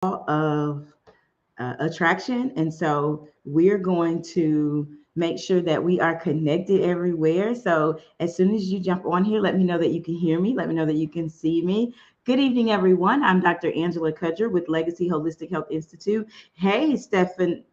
of attraction. And so we're going to make sure that we are connected everywhere. So as soon as you jump on here, let me know that you can hear me. Let me know that you can see me. Good evening, everyone. I'm Dr. Angela Cudger with Legacy Holistic Health Institute. Hey, Stephen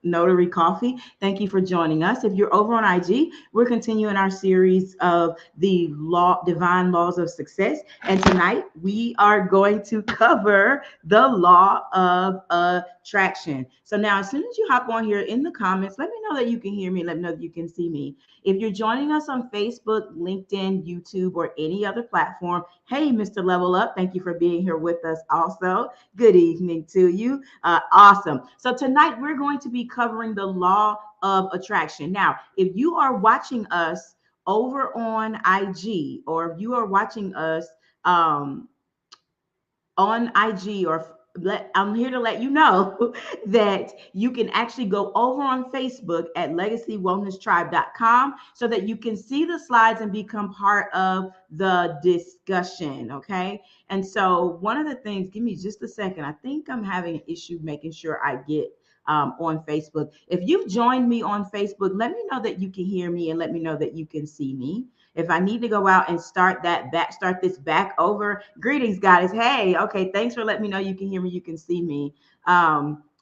Notary Coffee. Thank you for joining us. If you're over on IG, we're continuing our series of divine laws of success. And tonight we are going to cover the law of attraction. So now, as soon as you hop on here in the comments, let me know that you can hear me. Let me know that you can see me. If you're joining us on Facebook, LinkedIn, YouTube, or any other platform, hey, Mr. Level Up, thank you for being here with us also. Good evening to you. Awesome. So tonight we're going to be covering the law of attraction. Now, if you are watching us over on IG, or if you are watching us um, on IG, I'm here to let you know that you can actually go over on Facebook at legacywellnesstribe.com so that you can see the slides and become part of the discussion. Okay. And so one of the things, give me just a second. I think I'm having an issue making sure I get on Facebook. If you've joined me on Facebook, let me know that you can hear me and let me know that you can see me. If I need to go out and start this back over, greetings, guys. Hey, okay, thanks for letting me know you can hear me, you can see me.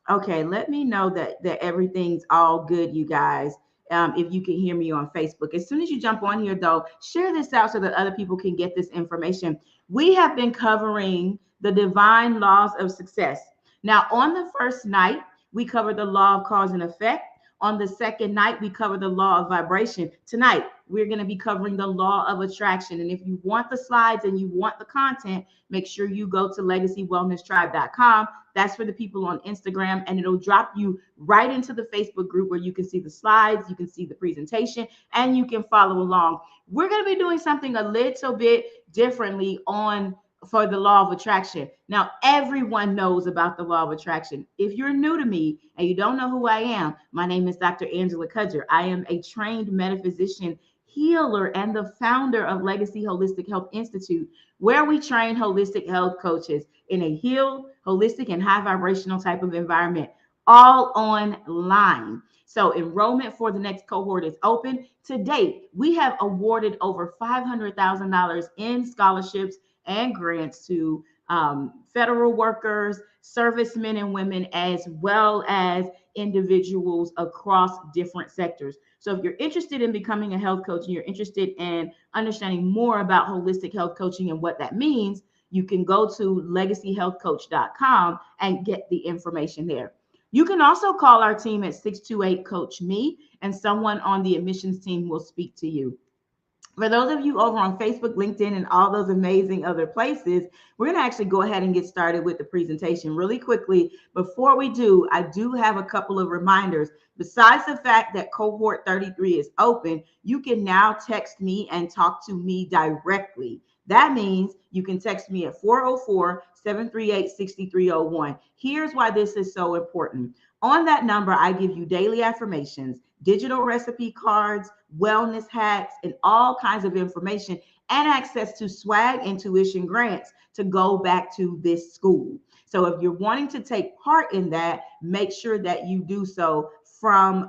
Okay, let me know that everything's all good, you guys. If you can hear me on Facebook. As soon as you jump on here, though, share this out so that other people can get this information. We have been covering the divine laws of success. Now, on the first night, we covered the law of cause and effect. On the second night, we cover the law of vibration. Tonight, we're going to be covering the law of attraction. And if you want the slides and you want the content, make sure you go to legacywellnesstribe.com. That's for the people on Instagram, and it'll drop you right into the Facebook group where you can see the slides, you can see the presentation, and you can follow along. We're going to be doing something a little bit differently on for the law of attraction. Now, everyone knows about the law of attraction. If you're new to me and you don't know who I am, my name is Dr. Angela Cudger. I am a trained metaphysician, healer, and the founder of Legacy Holistic Health Institute, where we train holistic health coaches in a healed, holistic, and high vibrational type of environment, all online. So enrollment for the next cohort is open. To date, we have awarded over $500,000 in scholarships and grants to federal workers, servicemen and women, as well as individuals across different sectors. So if you're interested in becoming a health coach and you're interested in understanding more about holistic health coaching and what that means, you can go to legacyhealthcoach.com and get the information there. You can also call our team at 628 Coach Me, and someone on the admissions team will speak to you. For those of you over on Facebook, LinkedIn, and all those amazing other places, we're going to actually go ahead and get started with the presentation really quickly. Before we do, I do have a couple of reminders. Besides the fact that cohort 33 is open, you can now text me and talk to me directly. That means you can text me at 404-738-6301. Here's why this is so important. On that number, I give you daily affirmations, digital recipe cards, wellness hacks, and all kinds of information, and access to swag and tuition grants to go back to this school. So if you're wanting to take part in that, make sure that you do so from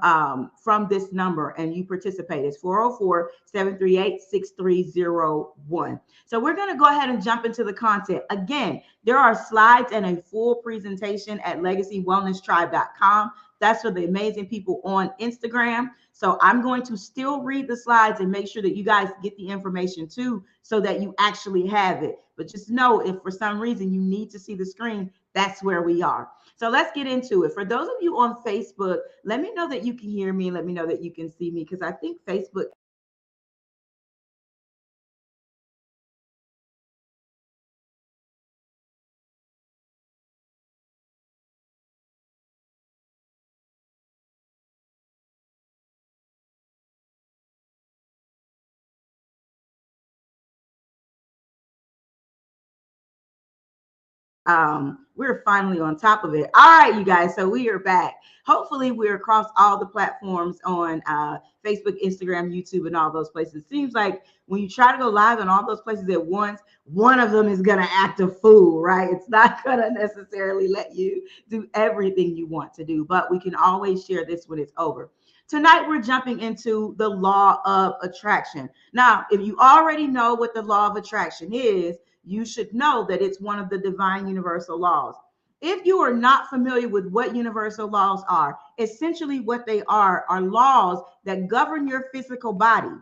this number and you participate. It's 404-738-6301. So we're going to go ahead and jump into the content. Again, there are slides and a full presentation at legacywellnesstribe.com. That's for the amazing people on Instagram. So I'm going to still read the slides and make sure that you guys get the information too, so that you actually have it. But just know, if for some reason you need to see the screen, that's where we are. So let's get into it. For those of you on Facebook, let me know that you can hear me. Let me know that you can see me, because I think Facebook. We're finally on top of it. All right, you guys. So we are back. Hopefully, we're across all the platforms on Facebook, Instagram, YouTube, and all those places. It seems like when you try to go live on all those places at once, one of them is going to act a fool, right? It's not going to necessarily let you do everything you want to do, but we can always share this when it's over. Tonight, we're jumping into the law of attraction. Now, if you already know what the law of attraction is, you should know that it's one of the divine universal laws. If you are not familiar with what universal laws are, essentially what they are laws that govern your physical body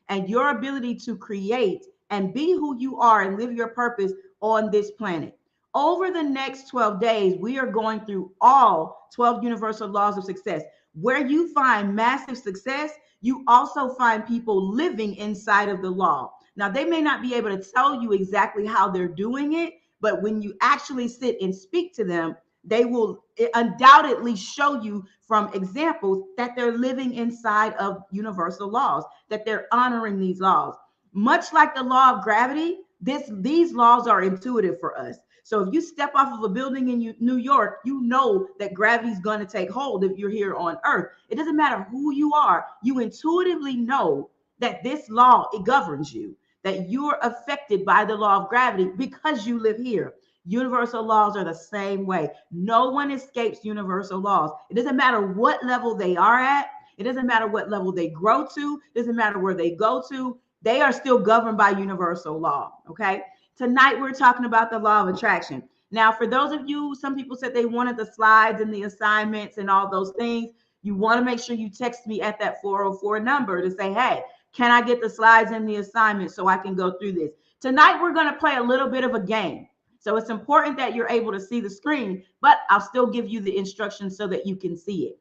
and your ability to create and be who you are and live your purpose on this planet. Over the next 12 days, we are going through all 12 universal laws of success. Where you find massive success, you also find people living inside of the law. Now, they may not be able to tell you exactly how they're doing it, but when you actually sit and speak to them, they will undoubtedly show you from examples that they're living inside of universal laws, that they're honoring these laws. Much like the law of gravity, these laws are intuitive for us. So if you step off of a building in New York, you know that gravity is going to take hold if you're here on Earth. It doesn't matter who you are. You intuitively know that this law, it governs you, that you're affected by the law of gravity because you live here. Universal laws are the same way. No one escapes universal laws. It doesn't matter what level they are at. It doesn't matter what level they grow to. It doesn't matter where they go to. They are still governed by universal law. Okay. Tonight, we're talking about the law of attraction. Now, for those of you, some people said they wanted the slides and the assignments and all those things. You want to make sure you text me at that 404 number to say, hey, can I get the slides and the assignment so I can go through this? Tonight, we're going to play a little bit of a game. So it's important that you're able to see the screen, but I'll still give you the instructions so that you can see it.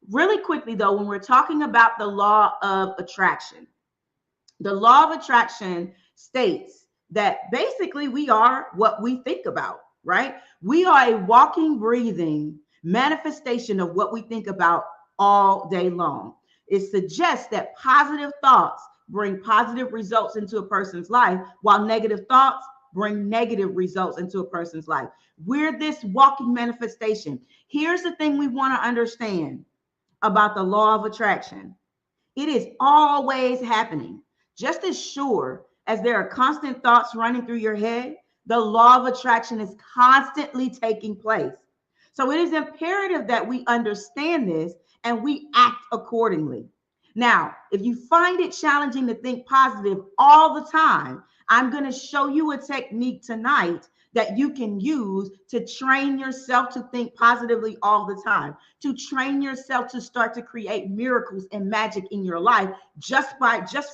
Really quickly, though, when we're talking about the law of attraction, the law of attraction states that basically we are what we think about, right? We are a walking, breathing manifestation of what we think about all day long. It suggests that positive thoughts bring positive results into a person's life, while negative thoughts bring negative results into a person's life. We're this walking manifestation. Here's the thing we want to understand about the law of attraction. It is always happening. Just as sure as there are constant thoughts running through your head, the law of attraction is constantly taking place. So it is imperative that we understand this and we act accordingly. Now, if you find it challenging to think positive all the time, I'm going to show you a technique tonight that you can use to train yourself to think positively all the time, to train yourself to start to create miracles and magic in your life just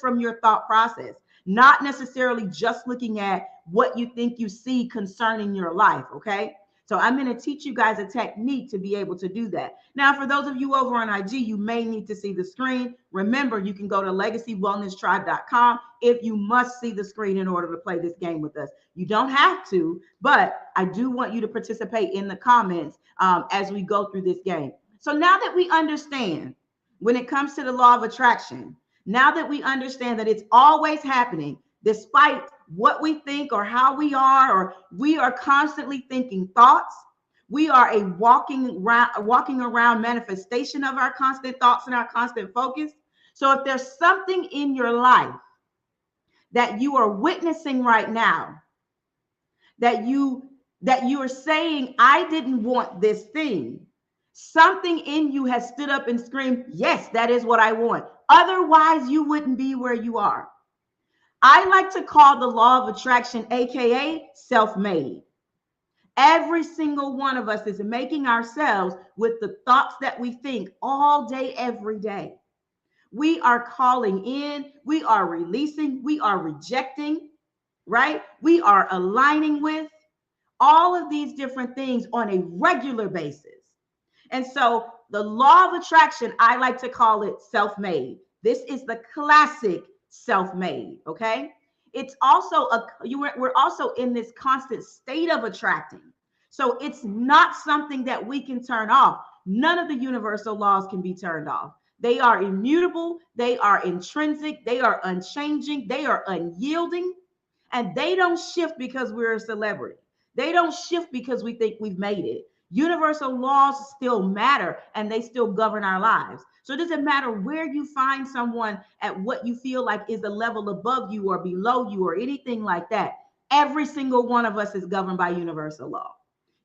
from your thought process, not necessarily just looking at what you think you see concerning your life. Okay. So I'm going to teach you guys a technique to be able to do that. Now, for those of you over on IG, you may need to see the screen. Remember, you can go to legacywellnesstribe.com if you must see the screen in order to play this game with us. You don't have to, but I do want you to participate in the comments as we go through this game. So now that we understand when it comes to the law of attraction, now that we understand that it's always happening, despite what we think or how we are, or we are constantly thinking thoughts. We are a walking around manifestation of our constant thoughts and our constant focus. So if there's something in your life that you are witnessing right now, that you are saying, I didn't want this thing, something in you has stood up and screamed, yes, that is what I want. Otherwise, you wouldn't be where you are. I like to call the law of attraction, AKA self-made. Every single one of us is making ourselves with the thoughts that we think all day, every day. We are calling in, we are releasing, we are rejecting, right? We are aligning with all of these different things on a regular basis. And so the law of attraction, I like to call it self-made. This is the classic self-made. Okay. It's also we're also in this constant state of attracting. So it's not something that we can turn off. None of the universal laws can be turned off. They are immutable. They are intrinsic. They are unchanging. They are unyielding, and they don't shift because we're a celebrity. They don't shift because we think we've made it. Universal laws still matter and they still govern our lives. So it doesn't matter where you find someone at what you feel like is a level above you or below you or anything like that. Every single one of us is governed by universal law.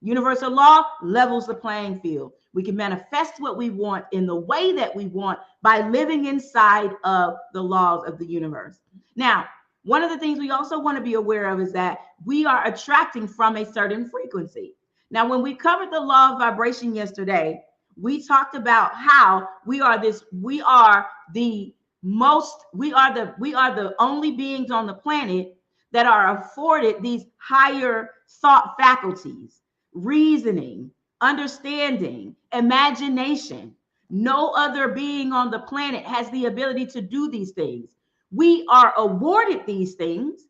Universal law levels the playing field. We can manifest what we want in the way that we want by living inside of the laws of the universe. Now, one of the things we also want to be aware of is that we are attracting from a certain frequency. Now, when we covered the law of vibration yesterday, we talked about how we are the only beings on the planet that are afforded these higher thought faculties, reasoning, understanding, imagination. No other being on the planet has the ability to do these things. We are awarded these things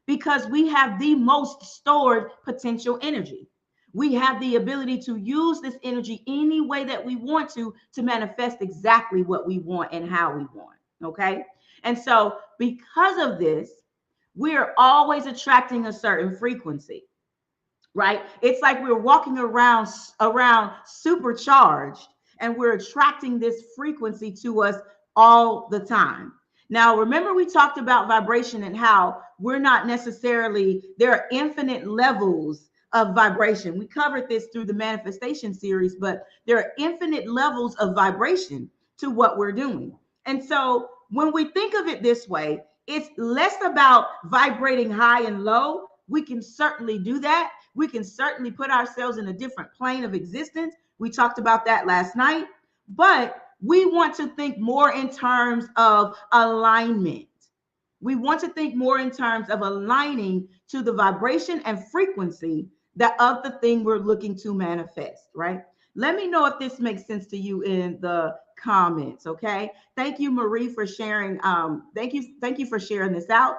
because we have the most stored potential energy. We have the ability to use this energy any way that we want to manifest exactly what we want and how we want. Okay. And so, because of this, we're always attracting a certain frequency, right? It's like we're walking around supercharged and we're attracting this frequency to us all the time. Now, remember we talked about vibration and how we're not necessarily, there are infinite levels of vibration. We covered this through the manifestation series, but there are infinite levels of vibration to what we're doing. And so when we think of it this way, it's less about vibrating high and low. We can certainly do that. We can certainly put ourselves in a different plane of existence. We talked about that last night, but we want to think more in terms of alignment. We want to think more in terms of aligning to the vibration and frequency that of the thing we're looking to manifest, right? Let me know if this makes sense to you in the comments. Okay. Thank you, Marie, for sharing. Thank you for sharing this out.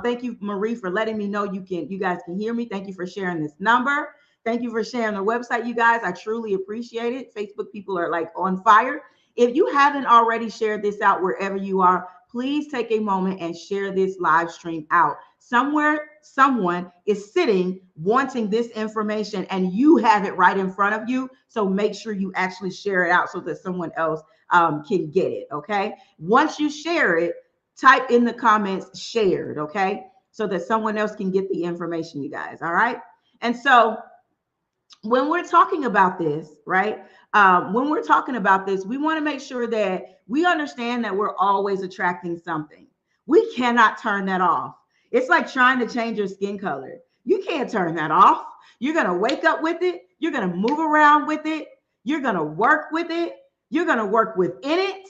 Thank you, Marie, for letting me know you guys can hear me. Thank you for sharing this number. Thank you for sharing the website, you guys. I truly appreciate it. Facebook people are like on fire. If you haven't already shared this out wherever you are, please take a moment and share this live stream out. Somewhere, someone is sitting wanting this information and you have it right in front of you. So make sure you actually share it out so that someone else can get it. Okay. Once you share it, type in the comments shared. Okay. So that someone else can get the information, you guys. All right. And so when we're talking about this, right? When we're talking about this, we want to make sure that we understand that we're always attracting something. We cannot turn that off. It's like trying to change your skin color. You can't turn that off. You're going to wake up with it. You're going to move around with it. You're going to work with it. You're going to work within it,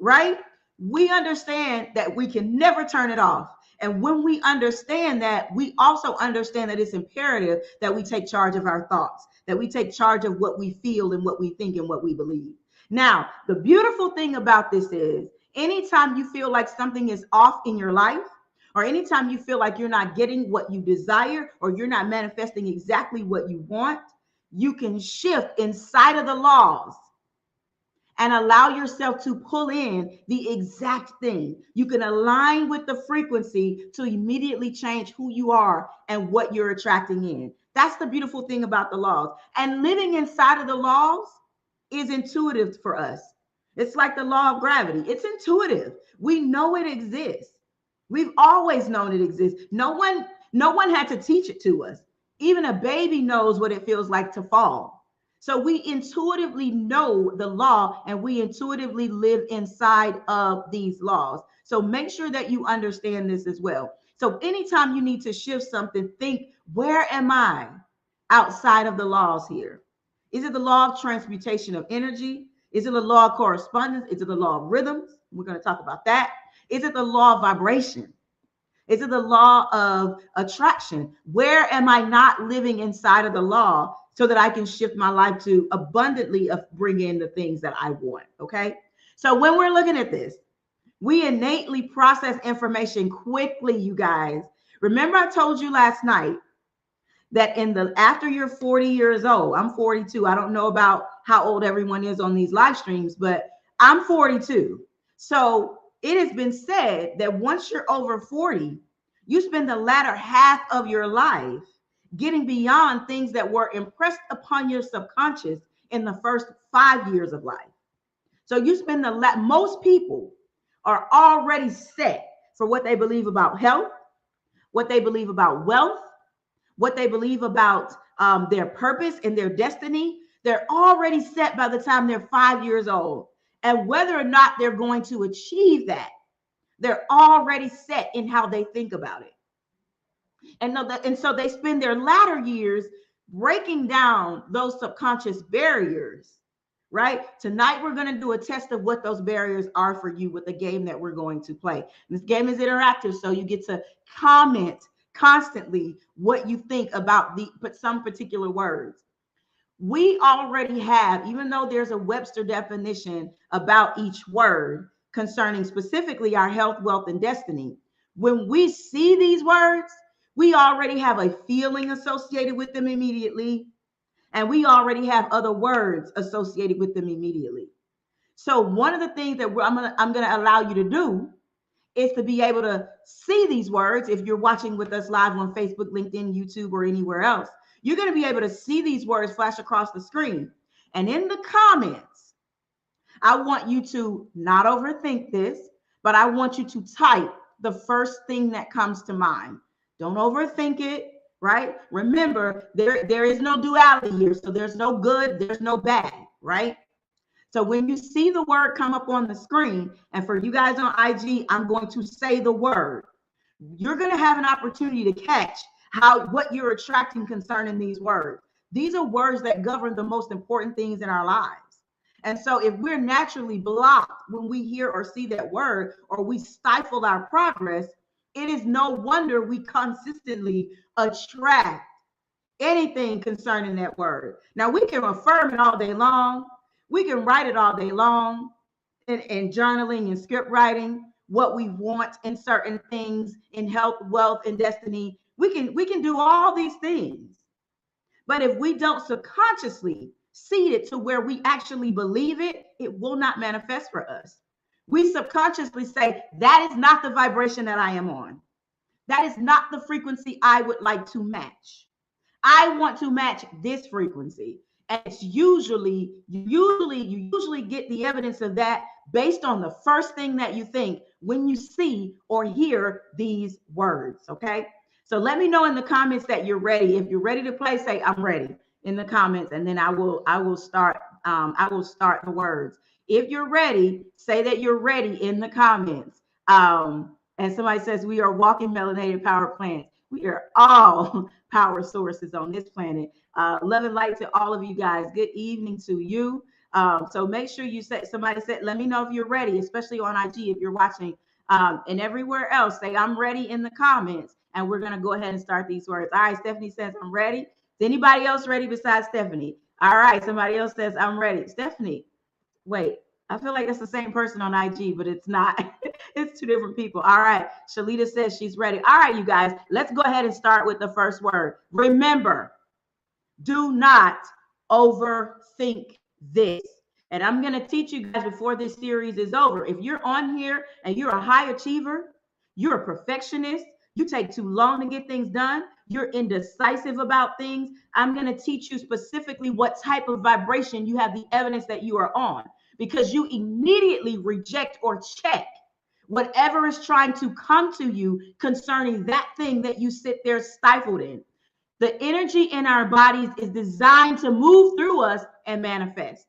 right? We understand that we can never turn it off. And when we understand that, we also understand that it's imperative that we take charge of our thoughts, that we take charge of what we feel and what we think and what we believe. Now, the beautiful thing about this is anytime you feel like something is off in your life, or anytime you feel like you're not getting what you desire, or you're not manifesting exactly what you want, you can shift inside of the laws and allow yourself to pull in the exact thing. You can align with the frequency to immediately change who you are and what you're attracting in. That's the beautiful thing about the laws. And living inside of the laws is intuitive for us. It's like the law of gravity. It's intuitive. We know it exists. We've always known it exists. No one had to teach it to us. Even a baby knows what it feels like to fall. So we intuitively know the law and we intuitively live inside of these laws. So make sure that you understand this as well. So anytime you need to shift something, think, where am I outside of the laws here? Is it the law of transmutation of energy? Is it the law of correspondence? Is it the law of rhythms? We're going to talk about that. Is it the law of vibration? Is it the law of attraction? Where am I not living inside of the law so that I can shift my life to abundantly bring in the things that I want? Okay. So when we're looking at this, we innately process information quickly, you guys. Remember, I told you last night that after you're 40 years old, I'm 42. I don't know about how old everyone is on these live streams, but I'm 42. So it has been said that once you're over 40, you spend the latter half of your life getting beyond things that were impressed upon your subconscious in the first 5 years of life. So you spend most people are already set for what they believe about health, what they believe about wealth, what they believe about their purpose and their destiny. They're already set by the time they're 5 years old. And whether or not they're going to achieve that, they're already set in how they think about it. And so they spend their latter years breaking down those subconscious barriers, right? Tonight, we're going to do a test of what those barriers are for you with the game that we're going to play. This game is interactive, so you get to comment constantly what you think about some particular words. We already have, even though there's a Webster definition about each word concerning specifically our health, wealth, and destiny, when we see these words, we already have a feeling associated with them immediately, and we already have other words associated with them immediately. So one of the things that I'm gonna allow you to do is to be able to see these words. If you're watching with us live on Facebook, LinkedIn, YouTube, or anywhere else, you're going to be able to see these words flash across the screen. And in the comments, I want you to not overthink this, but I want you to type the first thing that comes to mind. Don't overthink it, right? Remember, there is no duality here. So there's no good, there's no bad, right? So when you see the word come up on the screen, and for you guys on IG, I'm going to say the word. You're going to have an opportunity to catch what you're attracting concerning these words. These are words that govern the most important things in our lives. And so if we're naturally blocked when we hear or see that word, or we stifle our progress, it is no wonder we consistently attract anything concerning that word. Now, we can affirm it all day long. We can write it all day long in journaling and script writing, what we want in certain things in health, wealth, and destiny. We can do all these things. But if we don't subconsciously seed it to where we actually believe it, it will not manifest for us. We subconsciously say, that is not the vibration that I am on. That is not the frequency I would like to match. I want to match this frequency. And it's you usually get the evidence of that based on the first thing that you think when you see or hear these words. Okay. So let me know in the comments that you're ready. If you're ready to play, say I'm ready in the comments, and then I will start the words. If you're ready, say that you're ready in the comments. And somebody says we are walking melanated power plants. We are all power sources on this planet. Love and light to all of you guys. Good evening to you. So make sure you somebody said, let me know if you're ready, especially on IG if you're watching. And everywhere else, say I'm ready in the comments. And we're going to go ahead and start these words. All right, Stephanie says I'm ready. Is anybody else ready besides Stephanie? All right, somebody else says I'm ready. Stephanie, wait. I feel like it's the same person on IG, but it's not. It's two different people. All right. Shalita says she's ready. All right, you guys, let's go ahead and start with the first word. Remember, do not overthink this. And I'm going to teach you guys before this series is over. If you're on here and you're a high achiever, you're a perfectionist, you take too long to get things done, you're indecisive about things, I'm going to teach you specifically what type of vibration you have the evidence that you are on, because you immediately reject or check whatever is trying to come to you concerning that thing that you sit there stifled in. The energy in our bodies is designed to move through us and manifest.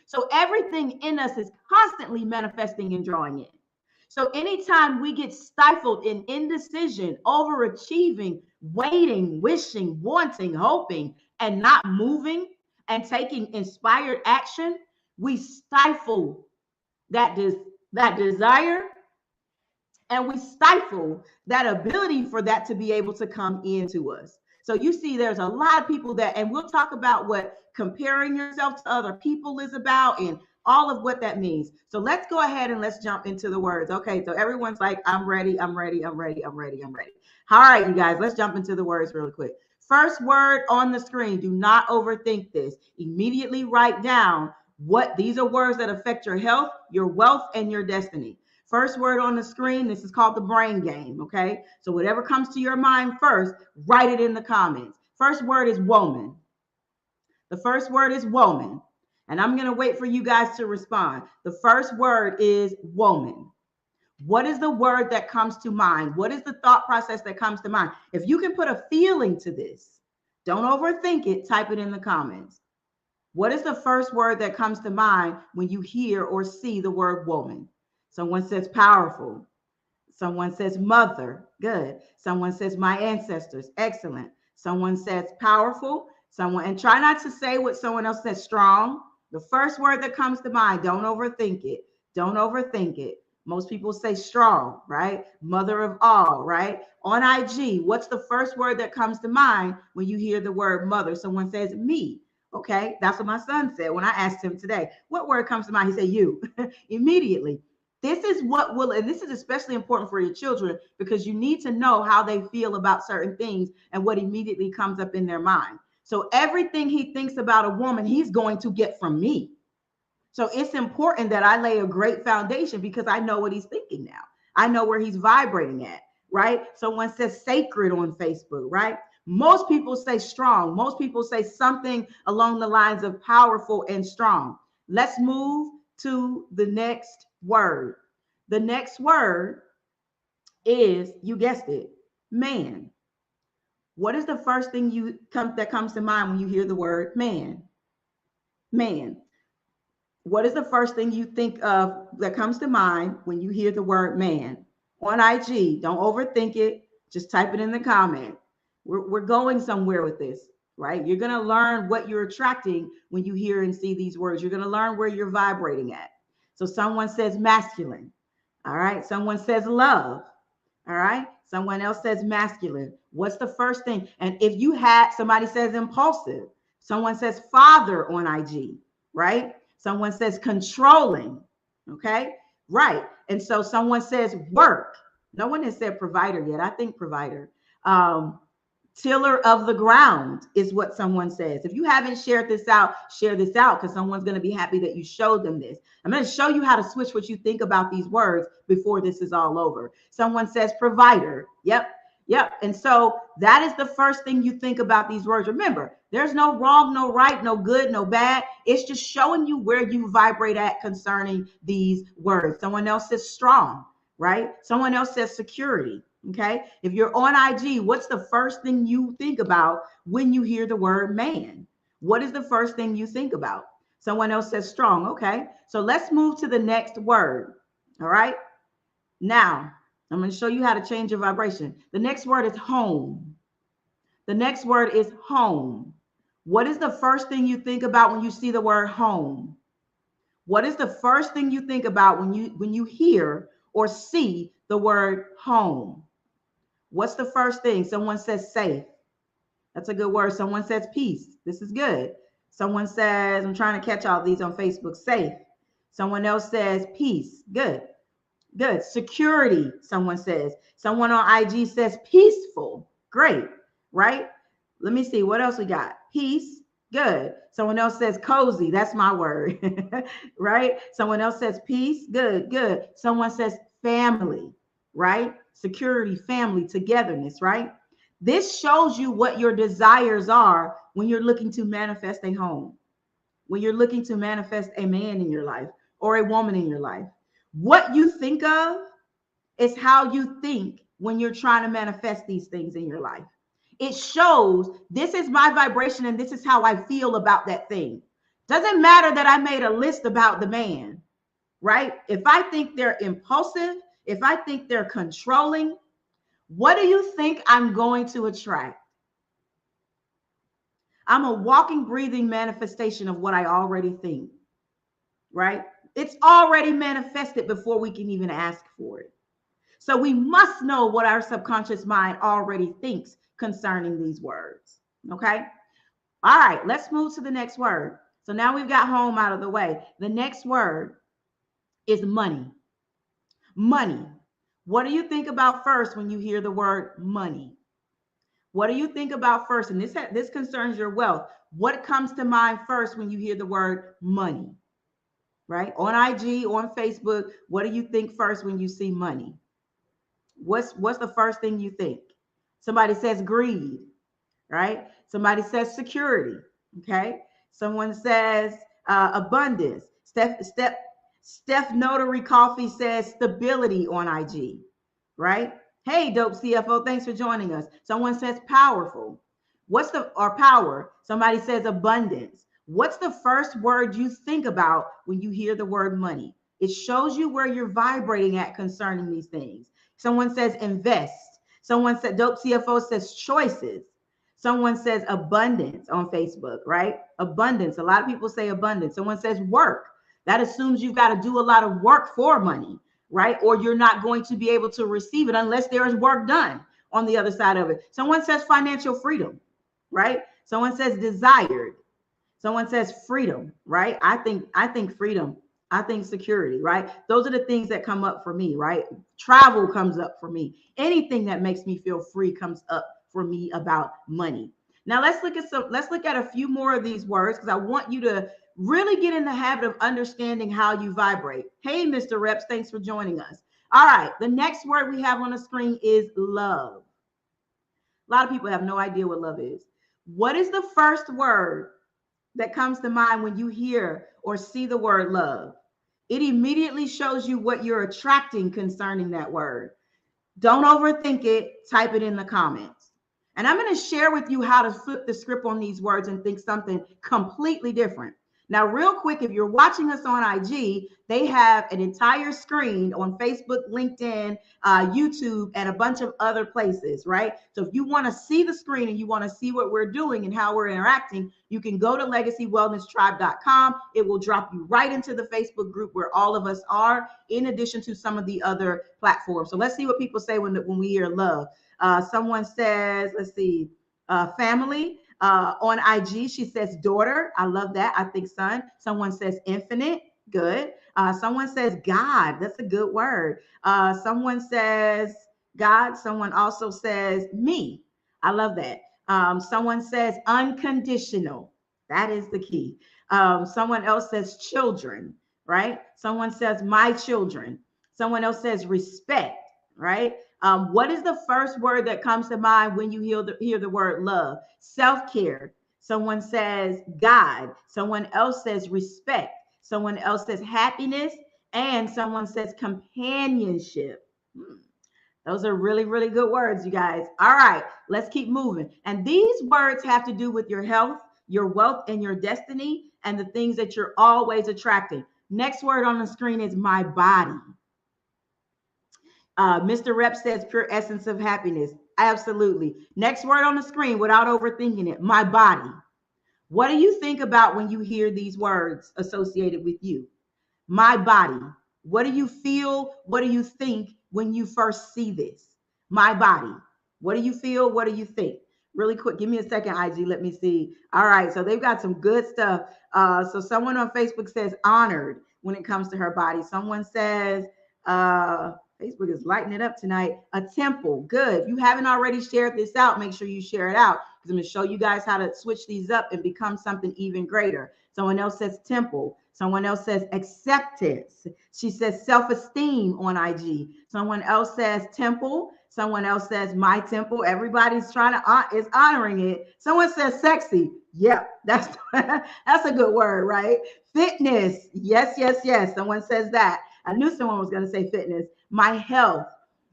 So everything in us is constantly manifesting and drawing in. So anytime we get stifled in indecision, overachieving, waiting, wishing, wanting, hoping, and not moving and taking inspired action, we stifle that desire, and we stifle that ability for that to be able to come into us. So you see, there's a lot of people that, and we'll talk about what comparing yourself to other people is about and all of what that means. So let's go ahead and let's jump into the words. Okay, so everyone's like, I'm ready, I'm ready, I'm ready, I'm ready, I'm ready. All right, you guys, let's jump into the words really quick. First word on the screen, do not overthink this. Immediately write down what these are words that affect your health, your wealth, and your destiny. First word on the screen, this is called the brain game, okay? So whatever comes to your mind first, write it in the comments. first word is woman. The first word is woman. And I'm going to wait for you guys to respond. The first word is woman. What is the word that comes to mind? What is the thought process that comes to mind? If you can put a feeling to this, don't overthink it, type it in the comments. What is the first word that comes to mind when you hear or see the word woman? Someone says powerful. Someone says mother. Good. Someone says my ancestors. Excellent. Someone says powerful. Someone, and try not to say what someone else says, strong. The first word that comes to mind, don't overthink it. Don't overthink it. Most people say strong, right? Mother of all, right? On IG, what's the first word that comes to mind when you hear the word mother? Someone says me. Okay, that's what my son said when I asked him today. What word comes to mind? He said you. Immediately. This is what will, and this is especially important for your children because you need to know how they feel about certain things and what immediately comes up in their mind. So everything he thinks about a woman, he's going to get from me. So it's important that I lay a great foundation because I know what he's thinking now. I know where he's vibrating at, right? Someone says sacred on Facebook, right? Most people say strong. Most people say something along the lines of powerful and strong. Let's move to the next word. The next word is, you guessed it, man. What is the first thing that comes to mind when you hear the word man? Man. What is the first thing you think of that comes to mind when you hear the word man? On IG, don't overthink it. Just type it in the comment. We're going somewhere with this, right? You're going to learn what you're attracting when you hear and see these words. You're going to learn where you're vibrating at. So someone says masculine. All right. Someone says love. All right. Someone else says masculine. What's the first thing? And if you had, somebody says impulsive. Someone says father on IG, right? Someone says controlling. Okay. Right. And so someone says work. No one has said provider yet. I think provider. Tiller of the ground is what someone says. If you haven't shared this out, share this out because someone's going to be happy that you showed them this. I'm going to show you how to switch what you think about these words before this is all over. Someone says provider. Yep. Yep. And so that is the first thing you think about these words. Remember, there's no wrong, no right, no good, no bad. It's just showing you where you vibrate at concerning these words. Someone else says strong, right? Someone else says security. Okay. If you're on IG, what's the first thing you think about when you hear the word man? What is the first thing you think about? Someone else says strong. Okay. So let's move to the next word. All right. Now, I'm going to show you how to change your vibration. The next word is home. The next word is home. What is the first thing you think about when you see the word home? What is the first thing you think about when you hear or see the word home? What's the first thing? Someone says safe. That's a good word. Someone says peace. This is good. Someone says, I'm trying to catch all these on Facebook, safe. Someone else says peace. Good. Good. Security, someone says. Someone on IG says peaceful. Great. Right? Let me see. What else we got? Peace. Good. Someone else says cozy. That's my word. Right? Someone else says peace. Good. Good. Someone says family. Right? Security, family, togetherness. Right? This shows you what your desires are when you're looking to manifest a home, when you're looking to manifest a man in your life or a woman in your life. What you think of is how you think when you're trying to manifest these things in your life. It shows this is my vibration and this is how I feel about that thing. Doesn't matter that I made a list about the man, right? If I think they're impulsive, if I think they're controlling, what do you think I'm going to attract? I'm a walking, breathing manifestation of what I already think, right? It's already manifested before we can even ask for it. So we must know what our subconscious mind already thinks concerning these words. Okay. All right. Let's move to the next word. So now we've got home out of the way. The next word is money. Money. What do you think about first when you hear the word money? What do you think about first? And this concerns your wealth. What comes to mind first when you hear the word money? Right? On IG, on Facebook, what do you think first when you see money? What's the first thing you think? Somebody says greed, right? Somebody says security. Okay. Someone says abundance. Steph Notary Coffee says stability on IG, right? Hey, dope CFO, thanks for joining us. Someone says powerful. What's the or power? Somebody says abundance. What's the first word you think about when you hear the word money? It shows you where you're vibrating at concerning these things. Someone says invest. Someone said dope CFO says choices. Someone says abundance on Facebook, right? Abundance. A lot of people say abundance. Someone says work. That assumes you've got to do a lot of work for money, right? Or you're not going to be able to receive it unless there is work done on the other side of it. Someone says financial freedom, right? Someone says desired. Someone says freedom, right? I think freedom. I think security, right? Those are the things that come up for me, right? Travel comes up for me. Anything that makes me feel free comes up for me about money. Now let's look at a few more of these words because I want you to really get in the habit of understanding how you vibrate. Hey, Mr. Reps, thanks for joining us. All right, the next word we have on the screen is love. A lot of people have no idea what love is. What is the first word that comes to mind when you hear or see the word love? It immediately shows you what you're attracting concerning that word. Don't overthink it. Type it in the comments. And I'm going to share with you how to flip the script on these words and think something completely different. Now, real quick, if you're watching us on IG, they have an entire screen on Facebook, LinkedIn, YouTube, and a bunch of other places, right? So if you want to see the screen and you want to see what we're doing and how we're interacting, you can go to legacywellnesstribe.com. It will drop you right into the Facebook group where all of us are, in addition to some of the other platforms. So let's see what people say when we hear love. Someone says, let's see, family. On IG, she says daughter. I love that. I think son. Someone says infinite. Good. Someone says God. That's a good word. Someone says God. Someone also says me. I love that. Someone says unconditional. That is the key. Someone else says children, right? Someone says my children. Someone else says respect, right? What is the first word that comes to mind when you hear the word love? Self-care. Someone says God. Someone else says respect. Someone else says happiness. And someone says companionship. Those are really, really good words, you guys. All right, let's keep moving. And these words have to do with your health, your wealth, and your destiny, and the things that you're always attracting. Next word on the screen is my body. Mr. Rep says pure essence of happiness. Absolutely. Next word on the screen without overthinking it, my body. What do you think about when you hear these words associated with you? My body. What do you feel? What do you think when you first see this? My body. What do you feel? What do you think? Really quick, give me a second, IG. Let me see. All right, so they've got some good stuff. So someone on Facebook says honored when it comes to her body. Someone says, Facebook is lighting it up tonight. A temple. Good. If you haven't already shared this out, make sure you share it out because I'm going to show you guys how to switch these up and become something even greater. Someone else says temple. Someone else says acceptance. She says self-esteem on IG. Someone else says temple. Someone else says my temple. Everybody's is honoring it. Someone says sexy. Yep, that's a good word, right? Fitness. Yes, yes, yes. Someone says that. I knew someone was going to say fitness. My health.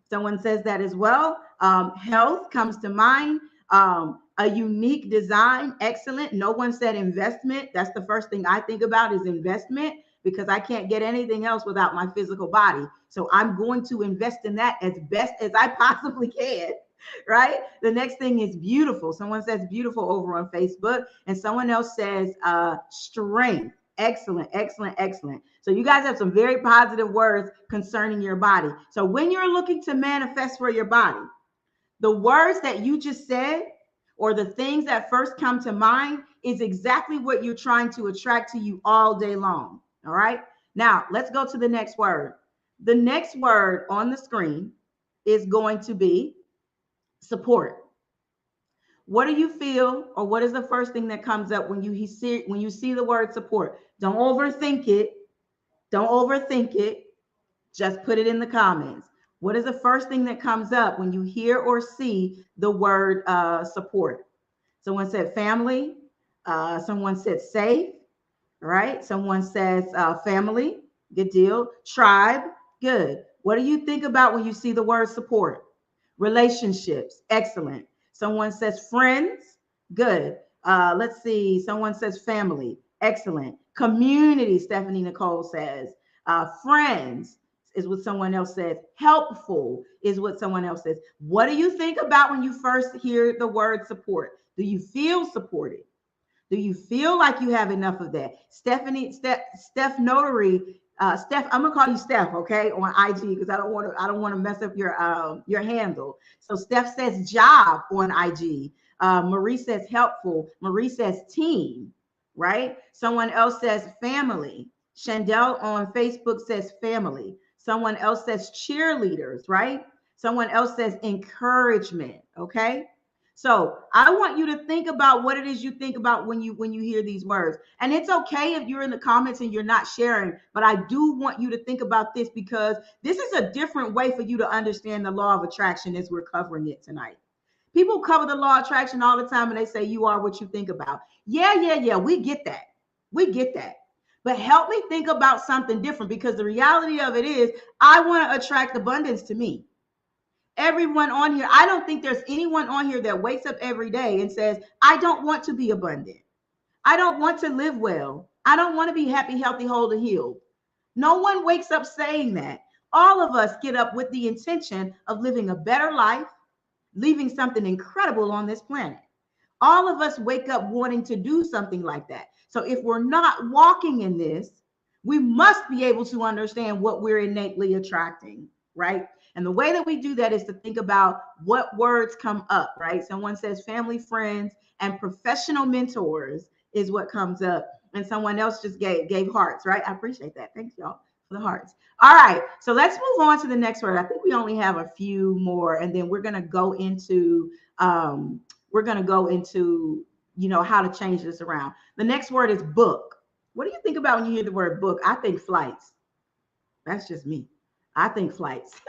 Someone says that as well. Health comes to mind. A unique design. Excellent. No one said investment. That's the first thing I think about is investment because I can't get anything else without my physical body. So I'm going to invest in that as best as I possibly can. Right? The next thing is beautiful. Someone says beautiful over on Facebook, and someone else says strength. Excellent, excellent, excellent. So you guys have some very positive words concerning your body. So when you're looking to manifest for your body, the words that you just said or the things that first come to mind is exactly what you're trying to attract to you all day long. All right. Now let's go to the next word. The next word on the screen is going to be support. What do you feel, or what is the first thing that comes up when you see the word support? Don't overthink it. Don't overthink it. Just put it in the comments. What is the first thing that comes up when you hear or see the word support? Someone said family. Someone said safe. Right? Someone says family. Good deal. Tribe. Good. What do you think about when you see the word support? Relationships. Excellent. Someone says friends. Good. Let's see. Someone says family. Excellent. Community. Stephanie Nicole says. Friends is what someone else says. Helpful is what someone else says. What do you think about when you first hear the word support? Do you feel supported? Do you feel like you have enough of that? Steph Notary, Steph, I'm gonna call you Steph, okay, on IG because I don't want to mess up your handle. So Steph says job on IG. Marie says helpful. Marie says team, right? Someone else says family. Chandel on Facebook says family. Someone else says cheerleaders, right? Someone else says encouragement, okay? So I want you to think about what it is you think about when you hear these words. And it's okay if you're in the comments and you're not sharing, but I do want you to think about this because this is a different way for you to understand the law of attraction as we're covering it tonight. People cover the law of attraction all the time and they say you are what you think about. Yeah, we get that. We get that. But help me think about something different because the reality of it is I want to attract abundance to me. Everyone on here, I don't think there's anyone on here that wakes up every day and says, I don't want to be abundant. I don't want to live well. I don't want to be happy, healthy, whole, and healed. No one wakes up saying that. All of us get up with the intention of living a better life, leaving something incredible on this planet. All of us wake up wanting to do something like that. So if we're not walking in this, we must be able to understand what we're innately attracting, right? And the way that we do that is to think about what words come up, right? Someone says family, friends, and professional mentors is what comes up. And someone else just gave hearts, right? I appreciate that. Thanks, y'all, for the hearts. All right, so let's move on to the next word. I think we only have a few more, and then we're gonna go into how to change this around. The next word is book. What do you think about when you hear the word book? I think flights. That's just me. I think flights.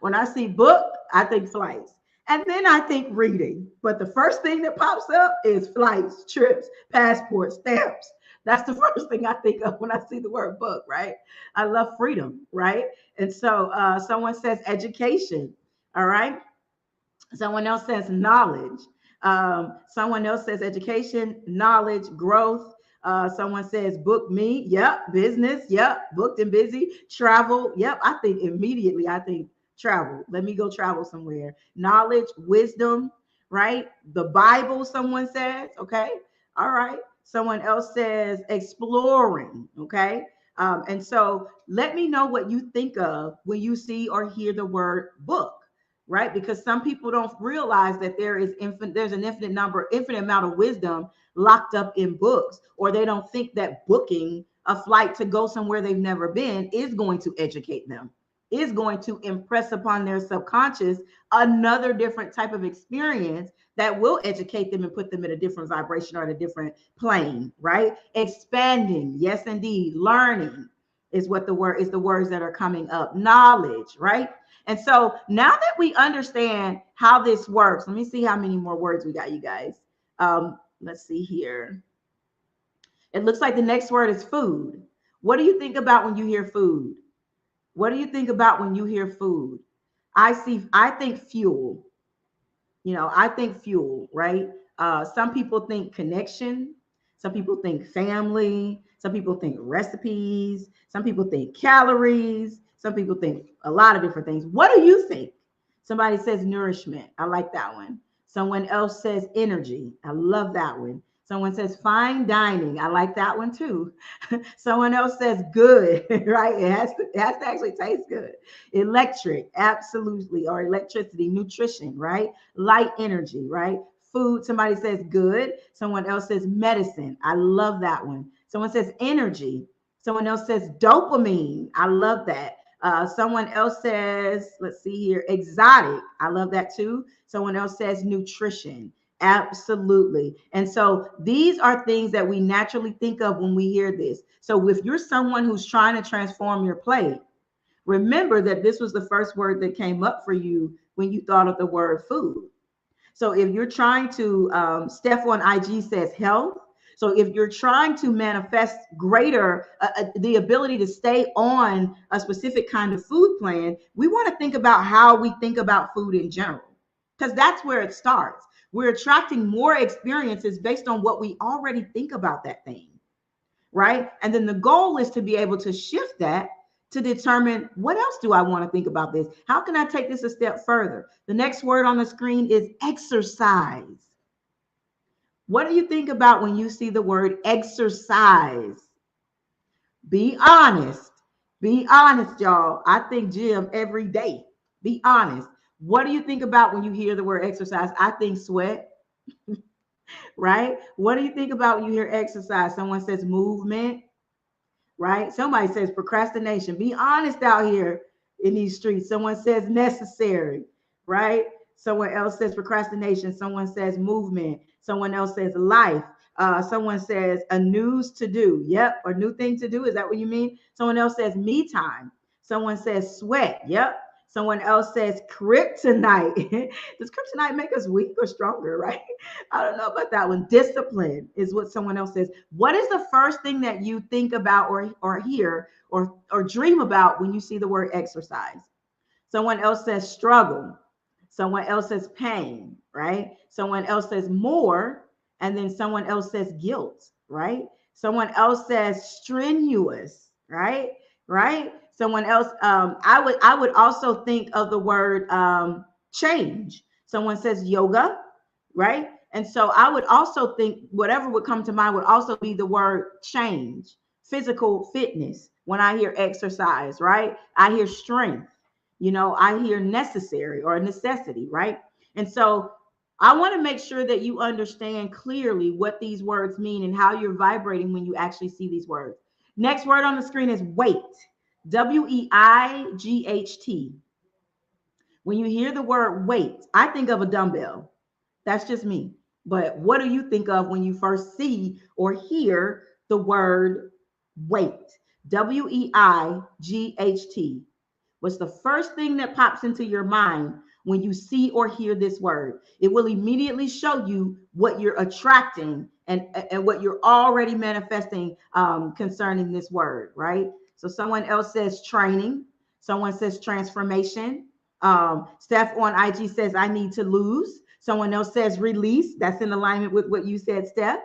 When I see book, I think flights. And then I think reading. But the first thing that pops up is flights, trips, passports, stamps. That's the first thing I think of when I see the word book, right? I love freedom, right? And so someone says education, all right? Someone else says knowledge. Someone else says education, knowledge, growth. Someone says book me. Yep. Business. Yep. Booked and busy. Travel. Yep. I think immediately, I think travel. Let me go travel somewhere. Knowledge, wisdom, right? The Bible, someone says. Okay. All right. Someone else says exploring. Okay. And so let me know what you think of when you see or hear the word book, right? Because some people don't realize that there's an infinite amount of wisdom locked up in books, or they don't think that booking a flight to go somewhere they've never been is going to educate them, is going to impress upon their subconscious another different type of experience that will educate them and put them in a different vibration or in a different plane, right? Expanding, yes, indeed. Learning is what the words that are coming up. Knowledge, right? And so now that we understand how this works, let me see how many more words we got, you guys. Let's see here. It looks like the next word is food. What do you think about when you hear food? What do you think about when you hear food? I think fuel. I think fuel, right? Some people think connection. Some people think family. Some people think recipes. Some people think calories. Some people think a lot of different things. What do you think? Somebody says nourishment. I like that one. Someone else says energy. I love that one. Someone says fine dining. I like that one too. Someone else says good, right? It has to actually taste good. Electric, absolutely, or electricity, nutrition, right? Light energy, right? Food, somebody says good. Someone else says medicine. I love that one. Someone says energy. Someone else says dopamine. I love that. Someone else says, let's see here, exotic. I love that too. Someone else says nutrition. Absolutely. And so these are things that we naturally think of when we hear this. So if you're someone who's trying to transform your plate, remember that this was the first word that came up for you when you thought of the word food. So if you're trying to, Steph on IG says health. So if you're trying to manifest greater, the ability to stay on a specific kind of food plan, we want to think about how we think about food in general, because that's where it starts. We're attracting more experiences based on what we already think about that thing, right? And then the goal is to be able to shift that to determine, what else do I want to think about this? How can I take this a step further? The next word on the screen is exercise. What do you think about when you see the word exercise? Be honest. Be honest, y'all. I think gym every day. Be honest. What do you think about when you hear the word exercise? I think sweat, right? What do you think about when you hear exercise? Someone says movement, right? Somebody says procrastination. Be honest out here in these streets. Someone says necessary, right? Someone else says procrastination. Someone says movement. Someone else says life. Someone says a news to do. Yep, a new thing to do. Is that what you mean? Someone else says me time. Someone says sweat. Yep. Someone else says kryptonite. Does kryptonite make us weak or stronger, right? I don't know about that one. Discipline is what someone else says. What is the first thing that you think about or hear or dream about when you see the word exercise? Someone else says struggle. Someone else says pain, right? Someone else says more. And then someone else says guilt, right? Someone else says strenuous, right? Right? Someone else, I would also think of the word change. Someone says yoga, right? And so I would also think whatever would come to mind would also be the word change, physical fitness. When I hear exercise, right? I hear strength, I hear necessary or necessity, right? And so I want to make sure that you understand clearly what these words mean and how you're vibrating when you actually see these words. Next word on the screen is weight. Weight. When you hear the word weight, I think of a dumbbell. That's just me. But what do you think of when you first see or hear the word weight? Weight. What's the first thing that pops into your mind when you see or hear this word? It will immediately show you what you're attracting and what you're already manifesting concerning this word, right? So someone else says training. Someone says transformation. Steph on IG says, I need to lose. Someone else says release. That's in alignment with what you said, Steph.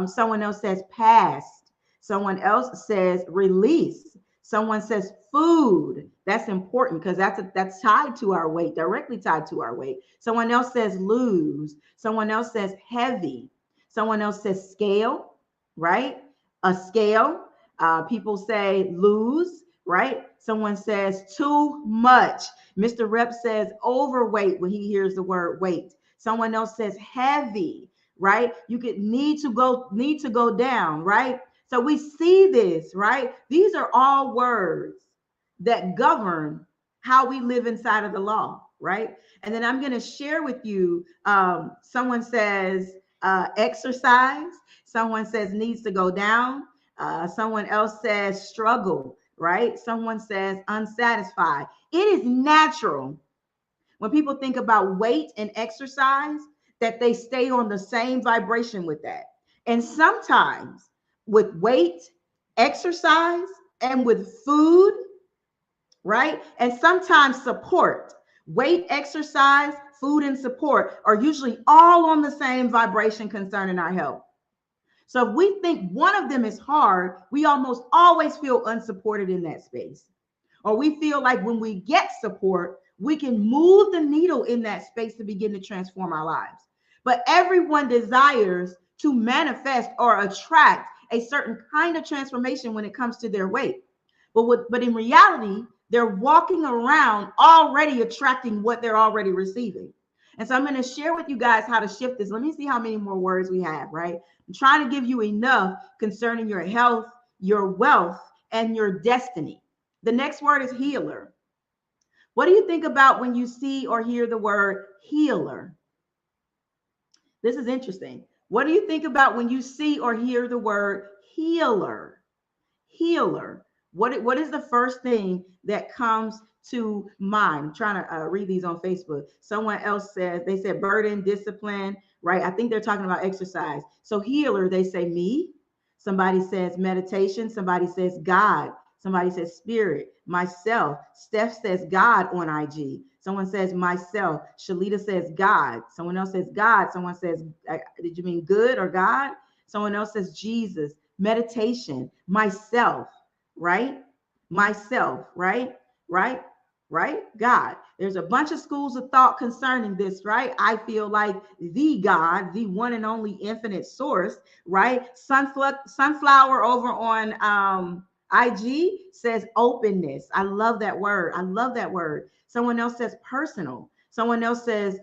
Someone else says past. Someone else says release. Someone says food. That's important because that's tied to our weight, directly tied to our weight. Someone else says lose. Someone else says heavy. Someone else says scale, right? A scale. People say lose, right? Someone says too much. Mr. Rep says overweight when he hears the word weight. Someone else says heavy, right? You could need to go down, right? So we see this, right? These are all words that govern how we live inside of the law, right? And then I'm going to share with you, someone says exercise. Someone says needs to go down. Someone else says struggle, right? Someone says unsatisfied. It is natural when people think about weight and exercise that they stay on the same vibration with that. And sometimes with weight, exercise, and with food, right? And sometimes support, weight, exercise, food, and support are usually all on the same vibration concerning our health. So if we think one of them is hard, we almost always feel unsupported in that space. Or we feel like when we get support, we can move the needle in that space to begin to transform our lives. But everyone desires to manifest or attract a certain kind of transformation when it comes to their weight. But in reality, they're walking around already attracting what they're already receiving. And so I'm going to share with you guys how to shift this. Let me see how many more words we have, right? I'm trying to give you enough concerning your health, your wealth, and your destiny. The next word is healer. What do you think about when you see or hear the word healer? This is interesting. What do you think about when you see or hear the word healer? Healer. What is the first thing that comes to mind. I'm trying to read these on Facebook. Someone else says, they said burden, discipline, right? I think they're talking about exercise. So healer, they say me. Somebody says meditation. Somebody says God. Somebody says spirit, myself. Steph says God on IG. Someone says myself. Shalita says God. Someone else says God. Someone says, did you mean good or God? Someone else says Jesus. Meditation, myself, right? Myself, right? Right? Right? God. There's a bunch of schools of thought concerning this, right? I feel like the God, the one and only infinite source, right? Sunflower over on IG says openness. I love that word. I love that word. Someone else says personal. Someone else says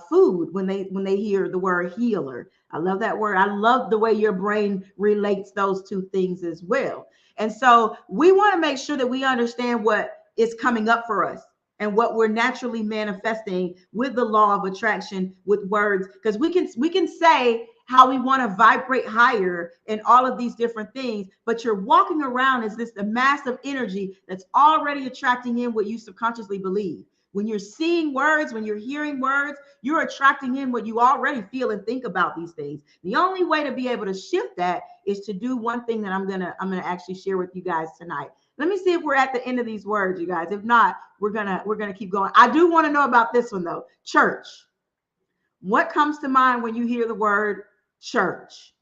food when they hear the word healer. I love that word. I love the way your brain relates those two things as well. And so we want to make sure that we understand what is coming up for us and what we're naturally manifesting with the law of attraction with words, because we can say how we want to vibrate higher and all of these different things, but you're walking around as this a massive energy that's already attracting in what you subconsciously believe. When you're seeing words, when you're hearing words, you're attracting in what you already feel and think about these things. The only way to be able to shift that is to do one thing that I'm gonna actually share with you guys tonight. Let me see if we're at the end of these words, you guys. If not, we're gonna keep going. I do want to know about this one though. Church. What comes to mind when you hear the word church?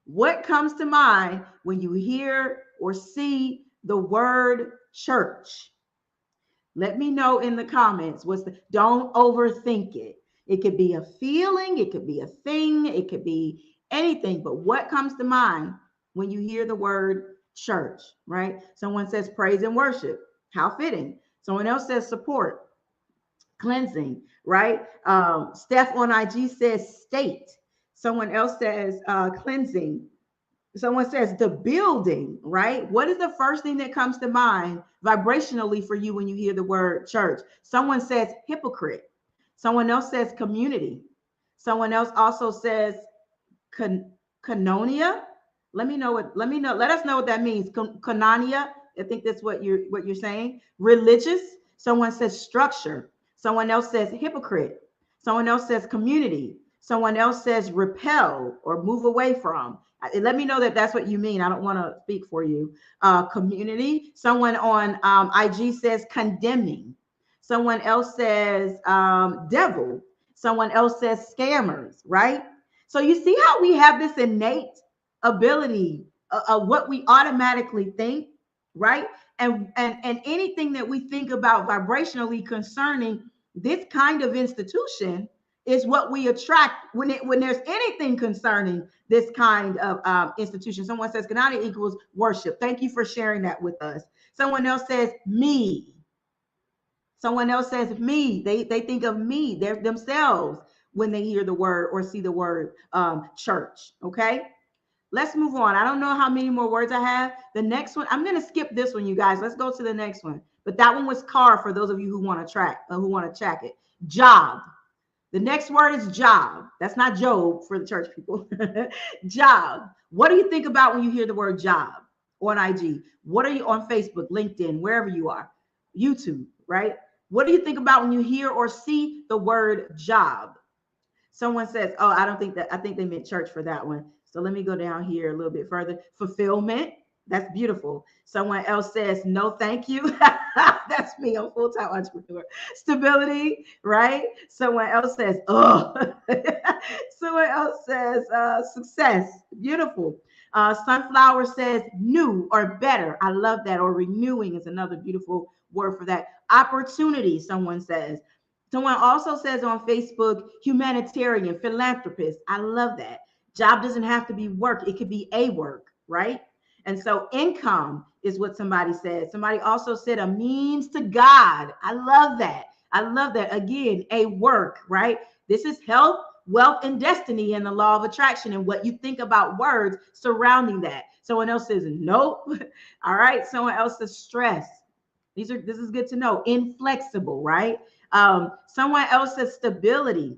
What comes to mind when you hear or see the word church? Let me know in the comments. Don't overthink it. It could be a feeling, it could be a thing, it could be anything, but what comes to mind when you hear the word church, right? Someone says praise and worship. How fitting. Someone else says support, cleansing, right? Steph on IG says state. Someone else says cleansing. Someone says the building, right? What is the first thing that comes to mind vibrationally for you when you hear the word church? Someone says hypocrite. Someone else says community. Someone else also says canonia. Let us know what that means. Canonia. I think that's what you're saying. Religious. Someone says structure. Someone else says hypocrite. Someone else says community. Someone else says repel or move away from. Let me know that that's what you mean. I don't want to speak for you. Community. Someone on IG says condemning. Someone else says devil. Someone else says scammers, right? So you see how we have this innate ability of what we automatically think, right? And anything that we think about vibrationally concerning this kind of institution is what we attract when there's anything concerning this kind of institution. Someone says Ganani equals worship. Thank you for sharing that with us. Someone else says me. Someone else says me. They think of me, themselves when they hear the word or see the word church. Okay. Let's move on. I don't know how many more words I have. The next one, I'm going to skip this one, you guys. Let's go to the next one. But that one was car for those of you who want to track it. Job. The next word is job. That's not Job for the church people. Job. What do you think about when you hear the word job on IG? What are you on Facebook, LinkedIn, wherever you are? YouTube, right? What do you think about when you hear or see the word job? Someone says, oh, I think they meant church for that one. So let me go down here a little bit further. Fulfillment. That's beautiful. Someone else says, no, thank you. That's me. I'm a full-time entrepreneur. Stability, right? Someone else says, oh. Someone else says, success. Beautiful. Sunflower says new or better. I love that. Or renewing is another beautiful word for that. Opportunity, someone says. Someone also says on Facebook, humanitarian, philanthropist. I love that. Job doesn't have to be work. It could be a work, right? And so income is what somebody said. Somebody also said a means to God. I love that. I love that. Again, a work, right? This is health, wealth, and destiny in the law of attraction and what you think about words surrounding that. Someone else says, nope. All right. Someone else says stress. This is good to know. Inflexible, right? Someone else says stability,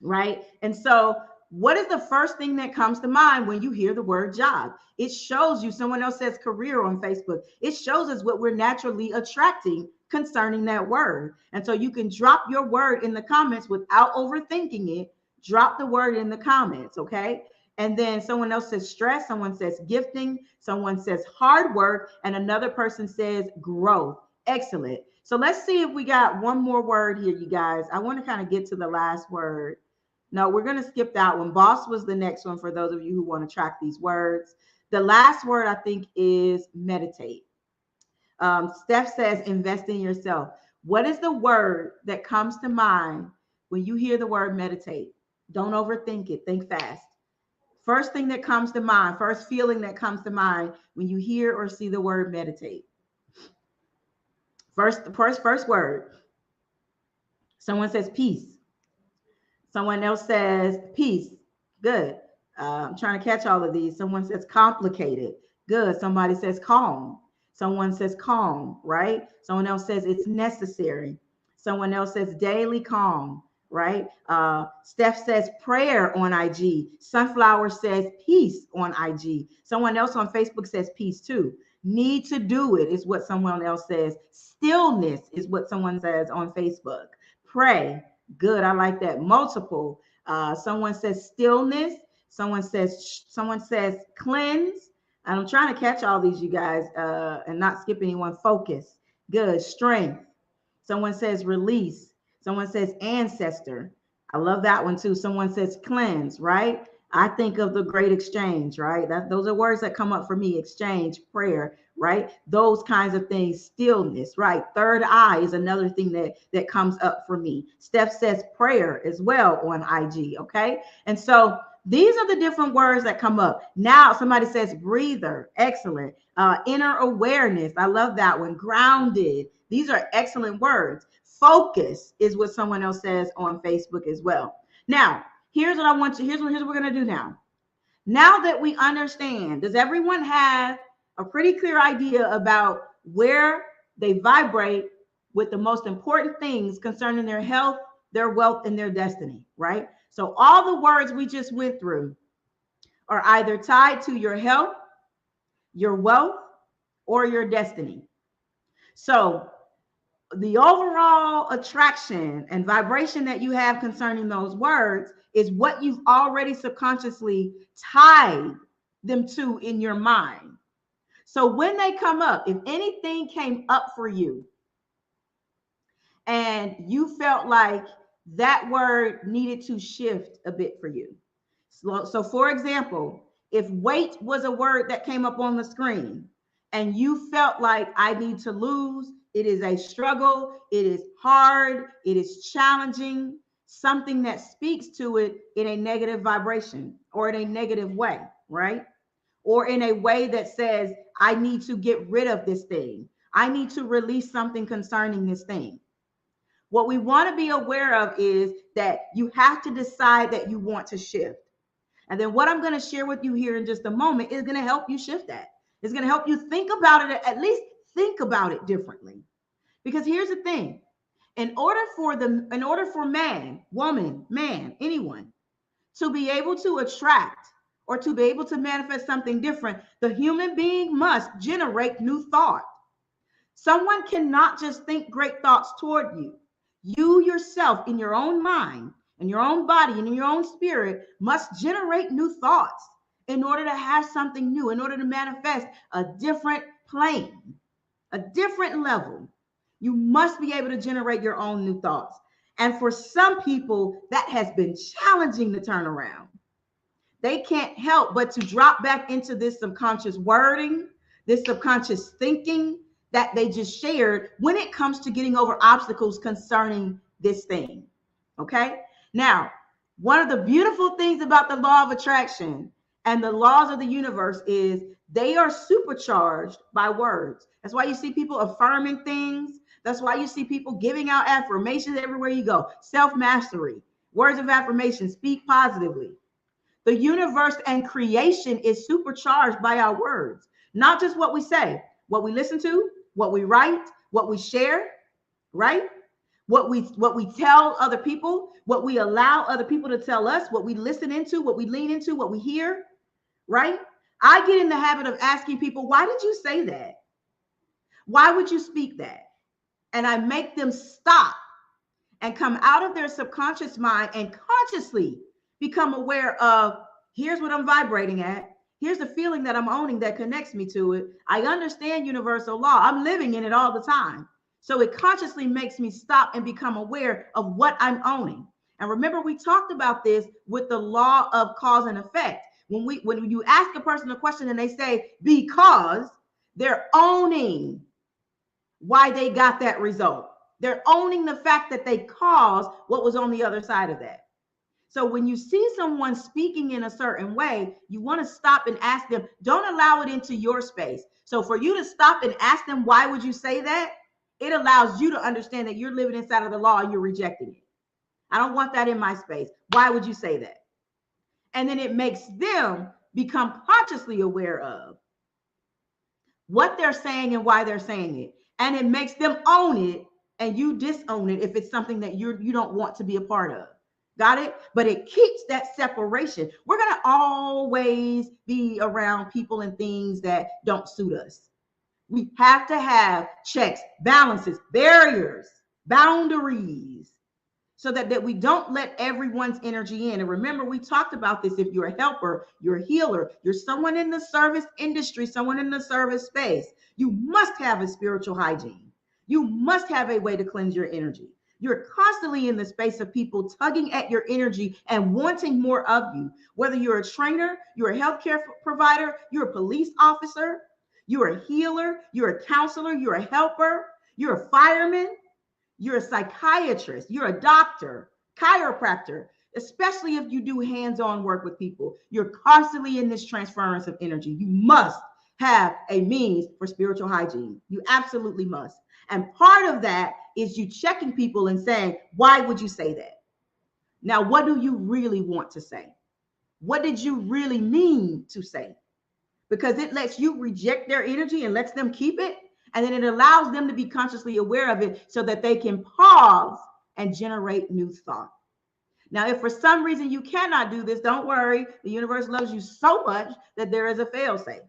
right? And so What is the first thing that comes to mind when you hear the word job? It shows you. Someone else says career on Facebook. It shows us what we're naturally attracting concerning that word. And so you can drop your word in the comments without overthinking it. Drop the word in the comments, okay? And then someone else says stress, someone says gifting, someone says hard work, and another person says growth. Excellent. So let's see if we got one more word here, you guys. I want to kind of get to the last word. No, we're going to skip that one. Boss was the next one for those of you who want to track these words. The last word, I think, is meditate. Steph says invest in yourself. What is the word that comes to mind when you hear the word meditate? Don't overthink it. Think fast. First thing that comes to mind, first feeling that comes to mind when you hear or see the word meditate. First word. Someone says peace. Someone else says peace. Good. I'm trying to catch all of these. Someone says complicated. Good. Somebody says calm. Someone says calm, right? Someone else says it's necessary. Someone else says daily calm, right? Steph says prayer on IG. Sunflower says peace on IG. Someone else on Facebook says peace too. Need to do it is what someone else says. Stillness is what someone says on Facebook. Pray. Good. I like that. Multiple. Someone says stillness. Someone says cleanse. And I'm trying to catch all these, you guys, and not skip anyone. Focus. Good. Strength. Someone says release. Someone says ancestor. I love that one too. Someone says cleanse, right? I think of the great exchange, right? Those are words that come up for me. Exchange, prayer, right? Those kinds of things. Stillness, right? Third eye is another thing that comes up for me. Steph says prayer as well on IG, okay? And so these are the different words that come up. Now somebody says breather. Excellent. Inner awareness. I love that one. Grounded. These are excellent words. Focus is what someone else says on Facebook as well. Now, here's what I want you. Here's what we're going to do now. Now that we understand, does everyone have a pretty clear idea about where they vibrate with the most important things concerning their health, their wealth, and their destiny, right? So all the words we just went through are either tied to your health, your wealth, or your destiny. So the overall attraction and vibration that you have concerning those words is what you've already subconsciously tied them to in your mind. So when they come up, if anything came up for you and you felt like that word needed to shift a bit for you. So for example, if weight was a word that came up on the screen and you felt like I need to lose, it is a struggle, it is hard, it is challenging, something that speaks to it in a negative vibration or in a negative way, right? Or in a way that says, I need to get rid of this thing. I need to release something concerning this thing. What we want to be aware of is that you have to decide that you want to shift. And then what I'm going to share with you here in just a moment is going to help you shift that. It's going to help you think about it, at least think about it differently. Because here's the thing. In order for man, woman, man, anyone to be able to attract or to be able to manifest something different, the human being must generate new thought. Someone cannot just think great thoughts toward you. You yourself, in your own mind, in your own body, and in your own spirit, must generate new thoughts in order to have something new, in order to manifest a different plane, a different level. You must be able to generate your own new thoughts. And for some people, that has been challenging to turn around. They can't help but to drop back into this subconscious wording, this subconscious thinking that they just shared when it comes to getting over obstacles concerning this thing. Okay. Now, one of the beautiful things about the law of attraction and the laws of the universe is they are supercharged by words. That's why you see people affirming things. That's why you see people giving out affirmations everywhere you go. Self-mastery, words of affirmation, speak positively. The universe and creation is supercharged by our words, not just what we say, what we listen to, what we write, what we share, right? What we tell other people, what we allow other people to tell us, what we listen into, what we lean into, what we hear, right? I get in the habit of asking people, why did you say that? Why would you speak that? And I make them stop and come out of their subconscious mind and consciously become aware of, here's what I'm vibrating at. Here's the feeling that I'm owning that connects me to it. I understand universal law. I'm living in it all the time. So it consciously makes me stop and become aware of what I'm owning. And remember, we talked about this with the law of cause and effect. When you ask a person a question and they say because, they're owning why they got that result. They're owning the fact that they caused what was on the other side of that. So when you see someone speaking in a certain way, you want to stop and ask them, don't allow it into your space. So for you to stop and ask them, why would you say that? It allows you to understand that you're living inside of the law and you're rejecting it. I don't want that in my space. Why would you say that? And then it makes them become consciously aware of what they're saying and why they're saying it. And it makes them own it, and you disown it if it's something that you don't want to be a part of. Got it? But it keeps that separation. We're going to always be around people and things that don't suit us. We have to have checks, balances, barriers, boundaries, so that we don't let everyone's energy in. And remember, we talked about this. If you're a helper, you're a healer, you're someone in the service industry, someone in the service space, you must have a spiritual hygiene. You must have a way to cleanse your energy. You're constantly in the space of people tugging at your energy and wanting more of you. Whether you're a trainer, you're a healthcare provider, you're a police officer, you're a healer, you're a counselor, you're a helper, you're a fireman, you're a psychiatrist, you're a doctor, chiropractor, especially if you do hands-on work with people. You're constantly in this transference of energy. You must have a means for spiritual hygiene. You absolutely must. And part of that is you checking people and saying, why would you say that? Now, what do you really want to say? What did you really mean to say? Because it lets you reject their energy and lets them keep it. And then it allows them to be consciously aware of it so that they can pause and generate new thought. Now, if for some reason you cannot do this, don't worry. The universe loves you so much that there is a fail-safe.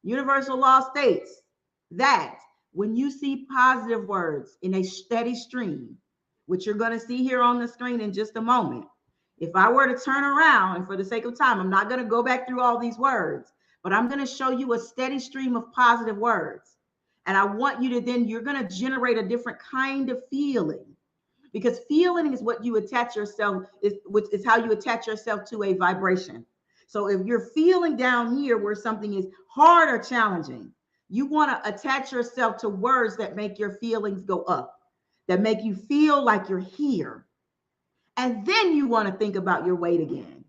Universal law states that when you see positive words in a steady stream, which you're going to see here on the screen in just a moment, if I were to turn around, and for the sake of time, I'm not going to go back through all these words, but I'm going to show you a steady stream of positive words. And I want you to then, you're going to generate a different kind of feeling, because feeling is what you attach yourself, which is how you attach yourself to a vibration. So if you're feeling down here where something is hard or challenging, you want to attach yourself to words that make your feelings go up, that make you feel like you're here. And then you want to think about your weight again.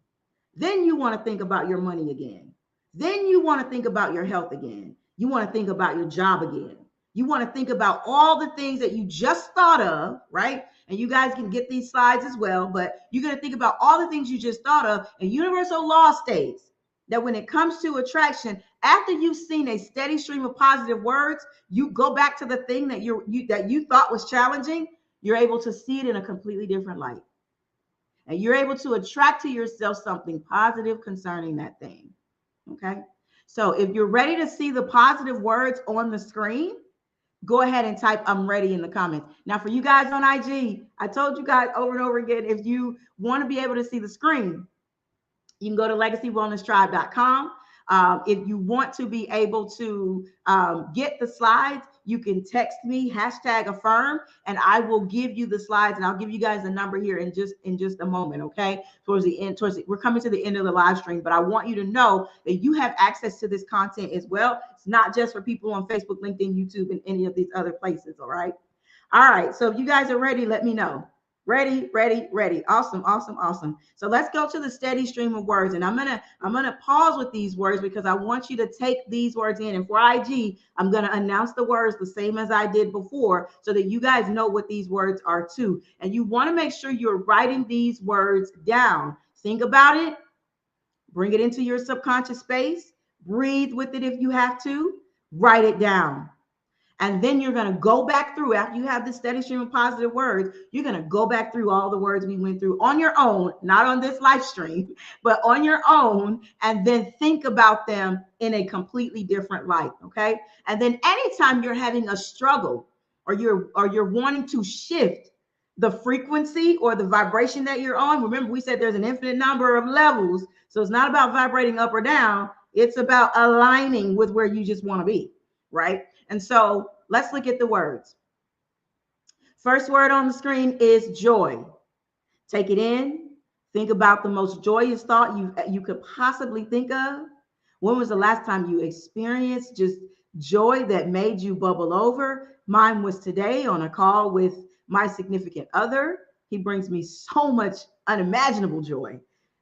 Then you want to think about your money again. Then you want to think about your health again. You want to think about your job again. You want to think about all the things that you just thought of, right? And you guys can get these slides as well, but you're going to think about all the things you just thought of. And universal law states that when it comes to attraction, after you've seen a steady stream of positive words, you go back to the thing that you thought was challenging. You're able to see it in a completely different light. And you're able to attract to yourself something positive concerning that thing. Okay. So if you're ready to see the positive words on the screen, go ahead and type "I'm ready" in the comments. Now, for you guys on IG, I told you guys over and over again, if you want to be able to see the screen, you can go to legacywellnesstribe.com. If you want to be able to get the slides, you can text me #affirm, and I will give you the slides, and I'll give you guys a number here in just a moment. Okay, we're coming to the end of the live stream, but I want you to know that you have access to this content as well. It's not just for people on Facebook, LinkedIn, YouTube, and any of these other places. All right. So if you guys are ready, let me know. Ready. Awesome. So let's go to the steady stream of words. And I'm gonna pause with these words because I want you to take these words in. And for IG, I'm gonna announce the words the same as I did before so that you guys know what these words are too. And you want to make sure you're writing these words down. Think about it, bring it into your subconscious space, breathe with it if you have to, write it down. And then you're going to go back through, after you have this steady stream of positive words, you're going to go back through all the words we went through on your own, not on this live stream, but on your own, and then think about them in a completely different light. Okay. And then anytime you're having a struggle, or you're wanting to shift the frequency or the vibration that you're on, remember we said there's an infinite number of levels. So it's not about vibrating up or down. It's about aligning with where you just want to be. Right. And so let's look at the words. First word on the screen is joy. Take it in. Think about the most joyous thought you could possibly think of. When was the last time you experienced just joy that made you bubble over? Mine was today on a call with my significant other. He brings me so much unimaginable joy.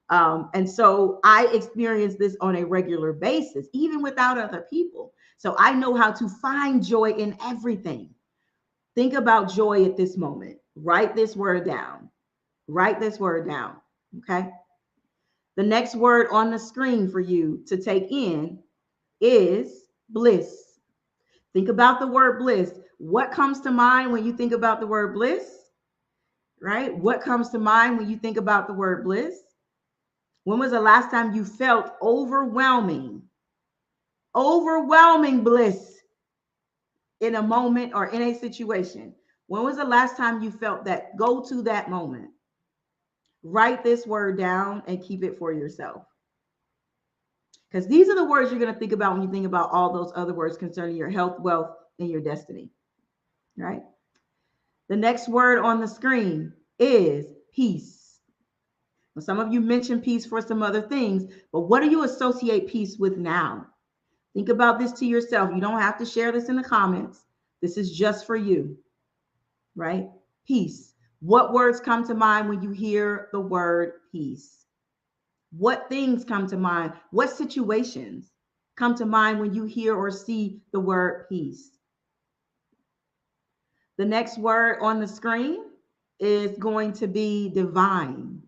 And so I experience this on a regular basis, even without other people. So I know how to find joy in everything. Think about joy at this moment. Write this word down. Write this word down. Okay. The next word on the screen for you to take in is bliss. Think about the word bliss. What comes to mind when you think about the word bliss? Right? What comes to mind when you think about the word bliss? When was the last time you felt overwhelming bliss in a moment or in a situation? When was the last time you felt that? Go to that moment. Write this word down and keep it for yourself. Because these are the words you're going to think about when you think about all those other words concerning your health, wealth, and your destiny. Right? The next word on the screen is peace. Well, some of you mentioned peace for some other things, but what do you associate peace with now? Think about this to yourself. You don't have to share this in the comments. This is just for you, right? Peace. What words come to mind when you hear the word peace? What things come to mind? What situations come to mind when you hear or see the word peace? The next word on the screen is going to be divine,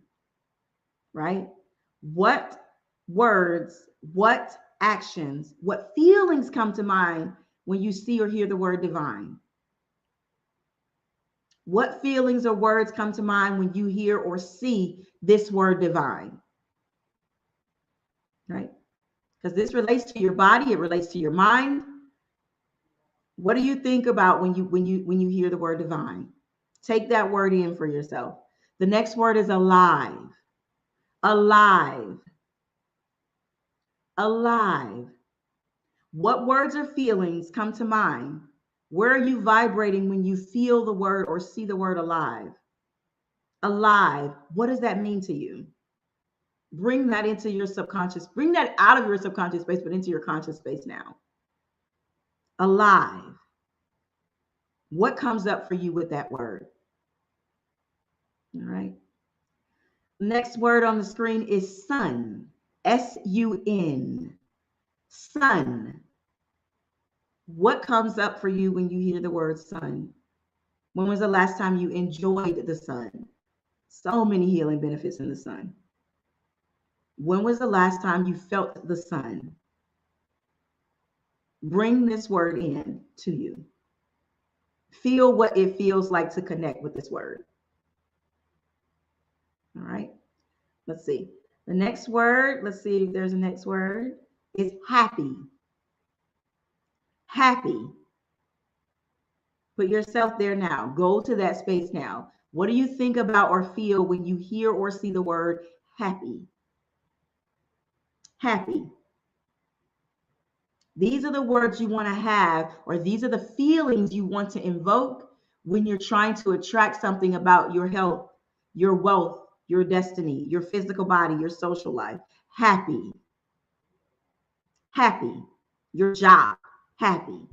right? What words, what actions, what feelings come to mind when you see or hear the word divine? What feelings or words come to mind when you hear or see this word divine? Right? Because this relates to your body, it relates to your mind. What do you think about when you hear the word divine? Take that word in for yourself. The next word is alive. Alive. Alive. What words or feelings come to mind? Where are you vibrating when you feel the word or see the word alive? Alive. What does that mean to you? Bring that into your subconscious. Bring that out of your subconscious space, but into your conscious space now. Alive. What comes up for you with that word? All right. Next word on the screen is sun. S-U-N. Sun. What comes up for you when you hear the word sun? When was the last time you enjoyed the sun? So many healing benefits in the sun. When was the last time you felt the sun? Bring this word in to you. Feel what it feels like to connect with this word. All right. Let's see. The next word, let's see if there's a next word, is happy. Happy. Put yourself there now. Go to that space now. What do you think about or feel when you hear or see the word happy? Happy. These are the words you want to have, or these are the feelings you want to invoke when you're trying to attract something about your health, your wealth, your destiny, your physical body, your social life. Happy. Happy. Your job. Happy.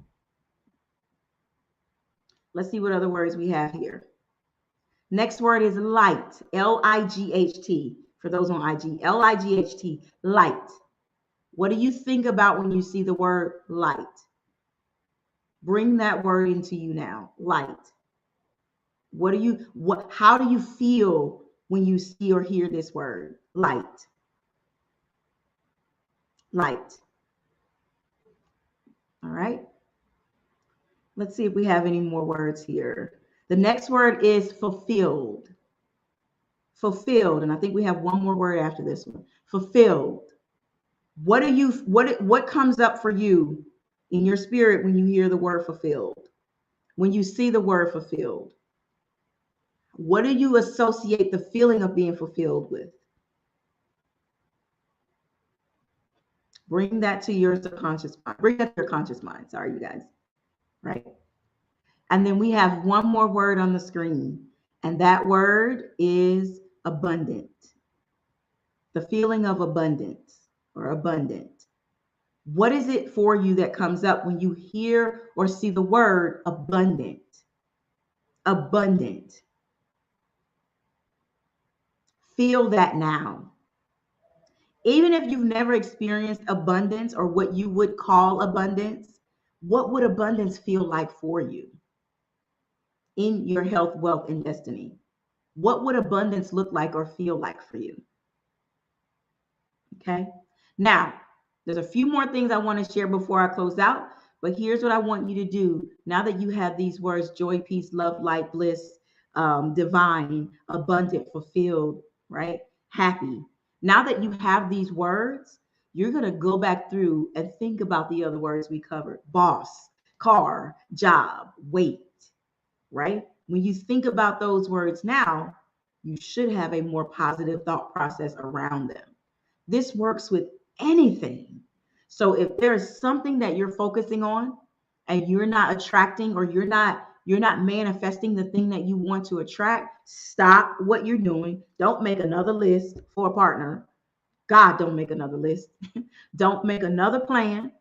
Let's see what other words we have here. Next word is light. L-I-G-H-T. For those on IG. L-I-G-H-T. Light. What do you think about when you see the word light? Bring that word into you now. Light. How do you feel when you see or hear this word? Light. Light. All right. Let's see if we have any more words here. The next word is fulfilled. Fulfilled. And I think we have one more word after this one. Fulfilled. What comes up for you in your spirit when you hear the word fulfilled? When you see the word fulfilled? What do you associate the feeling of being fulfilled with? Bring that to your subconscious mind. Bring that to your conscious mind. Sorry, you guys. Right. And then we have one more word on the screen, and that word is abundant. The feeling of abundance or abundant. What is it for you that comes up when you hear or see the word abundant? Abundant. Feel that now. Even if you've never experienced abundance or what you would call abundance, what would abundance feel like for you in your health, wealth, and destiny? What would abundance look like or feel like for you? Okay. Now, there's a few more things I want to share before I close out, but here's what I want you to do now that you have these words: joy, peace, love, light, bliss, divine, abundant, fulfilled, right? Happy. Now that you have these words, you're going to go back through and think about the other words we covered: boss, car, job, weight, right? When you think about those words now, you should have a more positive thought process around them. This works with anything. So if there's something that you're focusing on and you're not attracting, or you're not manifesting the thing that you want to attract, stop what you're doing. Don't make another list for a partner. God, don't make another list. Don't make another plan,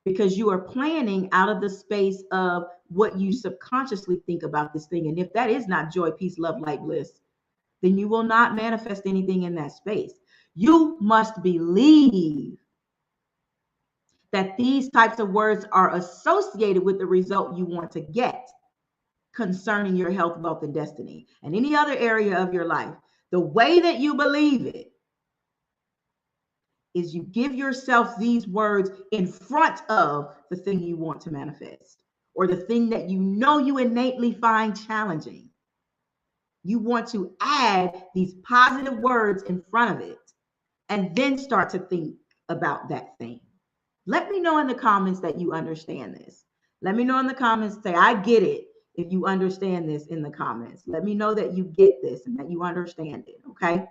because you are planning out of the space of what you subconsciously think about this thing. And if that is not joy, peace, love, light, bliss, then you will not manifest anything in that space. You must believe that these types of words are associated with the result you want to get concerning your health, wealth, and destiny, and any other area of your life. The way that you believe it is you give yourself these words in front of the thing you want to manifest, or the thing that you know you innately find challenging. You want to add these positive words in front of it and then start to think about that thing. Let me know in the comments that you understand this. Let me know in the comments, say, I get it. If you understand this in the comments, let me know that you get this and that you understand it. Okay.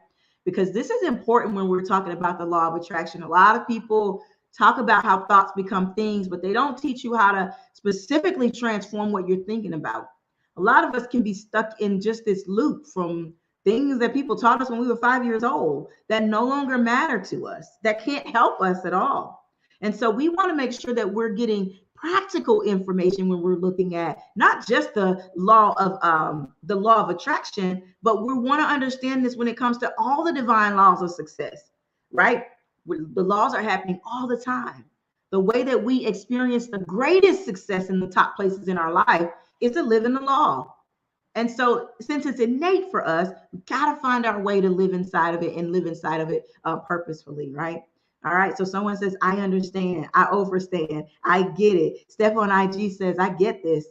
Because this is important when we're talking about the law of attraction. A lot of people talk about how thoughts become things, but they don't teach you how to specifically transform what you're thinking about. A lot of us can be stuck in just this loop from things that people taught us when we were 5 years old that no longer matter to us, that can't help us at all. And so we want to make sure that we're getting practical information when we're looking at not just the law of attraction, but we want to understand this when it comes to all the divine laws of success, right? The laws are happening all the time. The way that we experience the greatest success in the top places in our life is to live in the law. And so, since it's innate for us, we got to find our way to live inside of it and live inside of it purposefully, right? All right. So someone says, I understand. I overstand. I get it. Steph on IG says, I get this.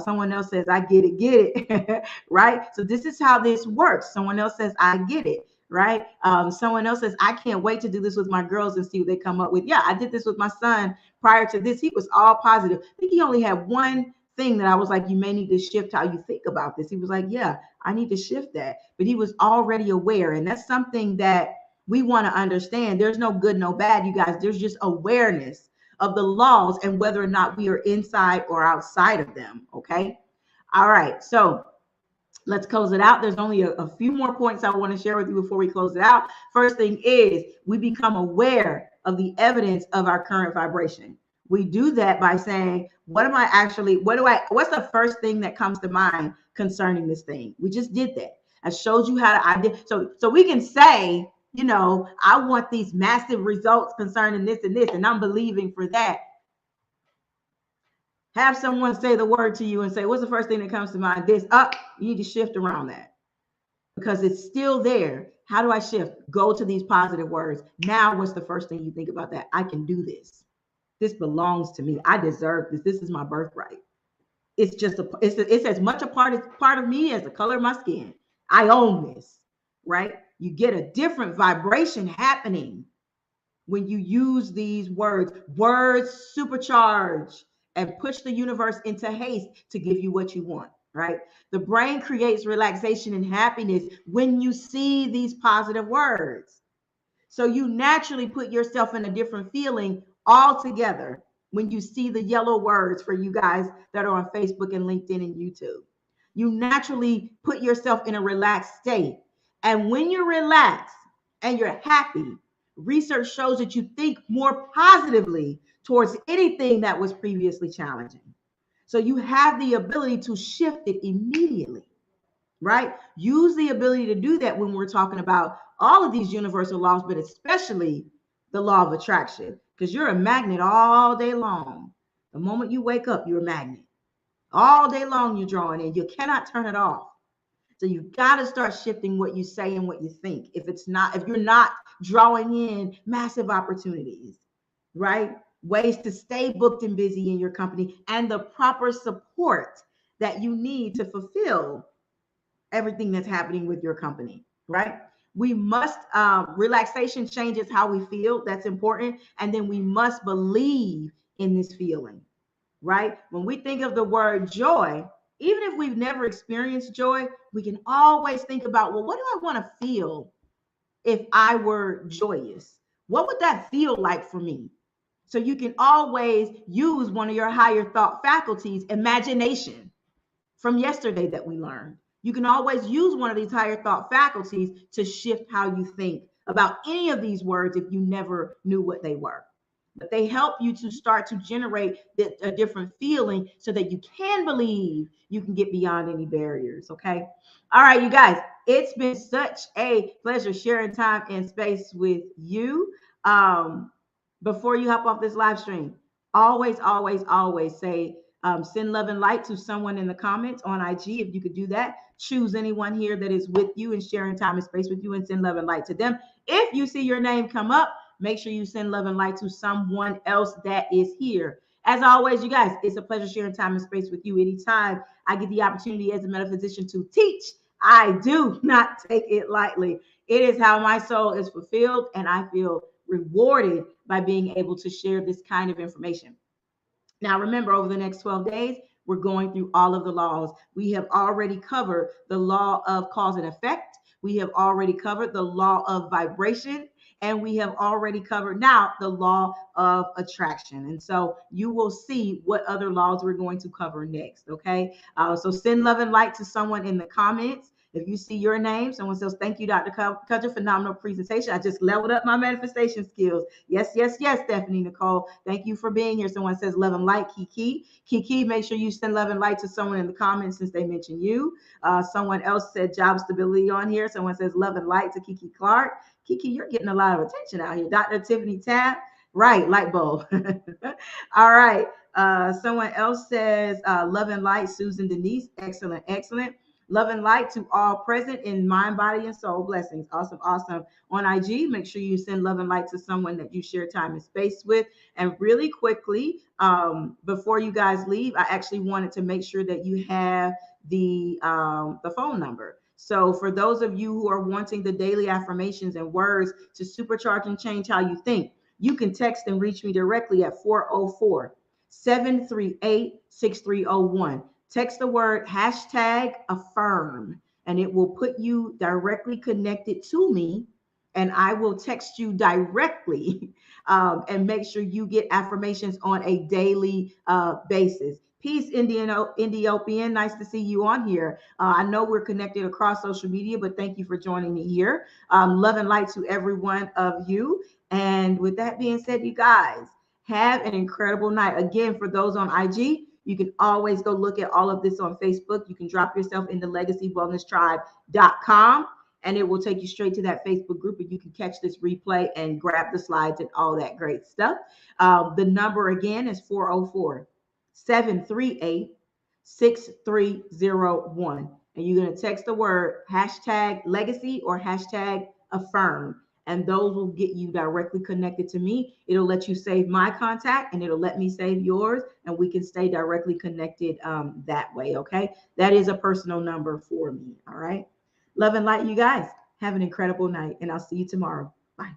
Someone else says, I get it. Right. So this is how this works. Someone else says, I get it. Right. Someone else says, I can't wait to do this with my girls and see what they come up with. Yeah, I did this with my son prior to this. He was all positive. I think he only had one thing that I was like, you may need to shift how you think about this. He was like, yeah, I need to shift that. But he was already aware. And that's something that we want to understand. There's no good, no bad, you guys. There's just awareness of the laws and whether or not we are inside or outside of them. Okay. All right. So let's close it out. There's only a few more points I want to share with you before we close it out. First thing is we become aware of the evidence of our current vibration. We do that by saying, what's the first thing that comes to mind concerning this thing? We just did that. I showed you how to so we can say, I want these massive results concerning this and this, and I'm believing for that. Have someone say the word to you and say, what's the first thing that comes to mind? This, you need to shift around that because it's still there. How do I shift? Go to these positive words. Now, what's the first thing you think about that? I can do this. This belongs to me. I deserve this. This is my birthright. It's as much a part of me as the color of my skin. I own this, right? You get a different vibration happening when you use these words. Words supercharge and push the universe into haste to give you what you want, right? The brain creates relaxation and happiness when you see these positive words. So you naturally put yourself in a different feeling altogether when you see the yellow words for you guys that are on Facebook and LinkedIn and YouTube. You naturally put yourself in a relaxed state. And when you're relaxed and you're happy, research shows that you think more positively towards anything that was previously challenging. So you have the ability to shift it immediately, right? Use the ability to do that when we're talking about all of these universal laws, but especially the law of attraction, because you're a magnet all day long. The moment you wake up, you're a magnet. All day long, you're drawing in. You cannot turn it off. So you've got to start shifting what you say and what you think. If you're not drawing in massive opportunities, right? Ways to stay booked and busy in your company and the proper support that you need to fulfill everything that's happening with your company, right? We must, relaxation changes how we feel. That's important. And then we must believe in this feeling, right? When we think of the word joy, even if we've never experienced joy, we can always think about, well, what do I want to feel if I were joyous? What would that feel like for me? So you can always use one of your higher thought faculties, imagination, from yesterday that we learned. You can always use one of these higher thought faculties to shift how you think about any of these words if you never knew what they were. But they help you to start to generate a different feeling so that you can believe you can get beyond any barriers. Okay. All right, you guys, it's been such a pleasure sharing time and space with you. Before you hop off this live stream, always say, send love and light to someone in the comments on IG. If you could do that, choose anyone here that is with you and sharing time and space with you and send love and light to them. If you see your name come up, make sure you send love and light to someone else that is here. As always, you guys, it's a pleasure sharing time and space with you. Anytime I get the opportunity as a metaphysician to teach, I do not take it lightly. It is how my soul is fulfilled, and I feel rewarded by being able to share this kind of information. Now, remember, over the next 12 days, we're going through all of the laws. We have already covered the law of cause and effect. We have already covered the law of vibration. And we have already covered now the law of attraction. And so you will see what other laws we're going to cover next. Okay. So send love and light to someone in the comments. If you see your name, someone says, thank you, Dr. Kudger, phenomenal presentation. I just leveled up my manifestation skills. Yes, Stephanie Nicole. Thank you for being here. Someone says love and light, Kiki. Kiki, make sure you send love and light to someone in the comments since they mentioned you. Someone else said job stability on here. Someone says love and light to Kiki Clark. Kiki, you're getting a lot of attention out here. Dr. Tiffany Tab. Right, light bulb. All right. Someone else says love and light, Susan Denise. Excellent. Love and light to all present in mind, body, and soul. Blessings. Awesome. On IG, make sure you send love and light to someone that you share time and space with. And really quickly, before you guys leave, I actually wanted to make sure that you have the phone number. So for those of you who are wanting the daily affirmations and words to supercharge and change how you think, you can text and reach me directly at 404-738-6301. Text the word #affirm, and it will put you directly connected to me, and I will text you directly and make sure you get affirmations on a daily basis. Peace, Ethiopian. Nice to see you on here. I know we're connected across social media, but thank you for joining me here. Love and light to every one of you. And with that being said, you guys, have an incredible night. Again, for those on IG, you can always go look at all of this on Facebook. You can drop yourself into legacywellnesstribe.com, and it will take you straight to that Facebook group, and you can catch this replay and grab the slides and all that great stuff. The number again is 404-738-6301. And you're going to text the word #legacy or #affirm. and those will get you directly connected to me. It'll let you save my contact, and it'll let me save yours, and we can stay directly connected that way. Okay, that is a personal number for me. All right, love and light, you guys. Have an incredible night, and I'll see you tomorrow. Bye.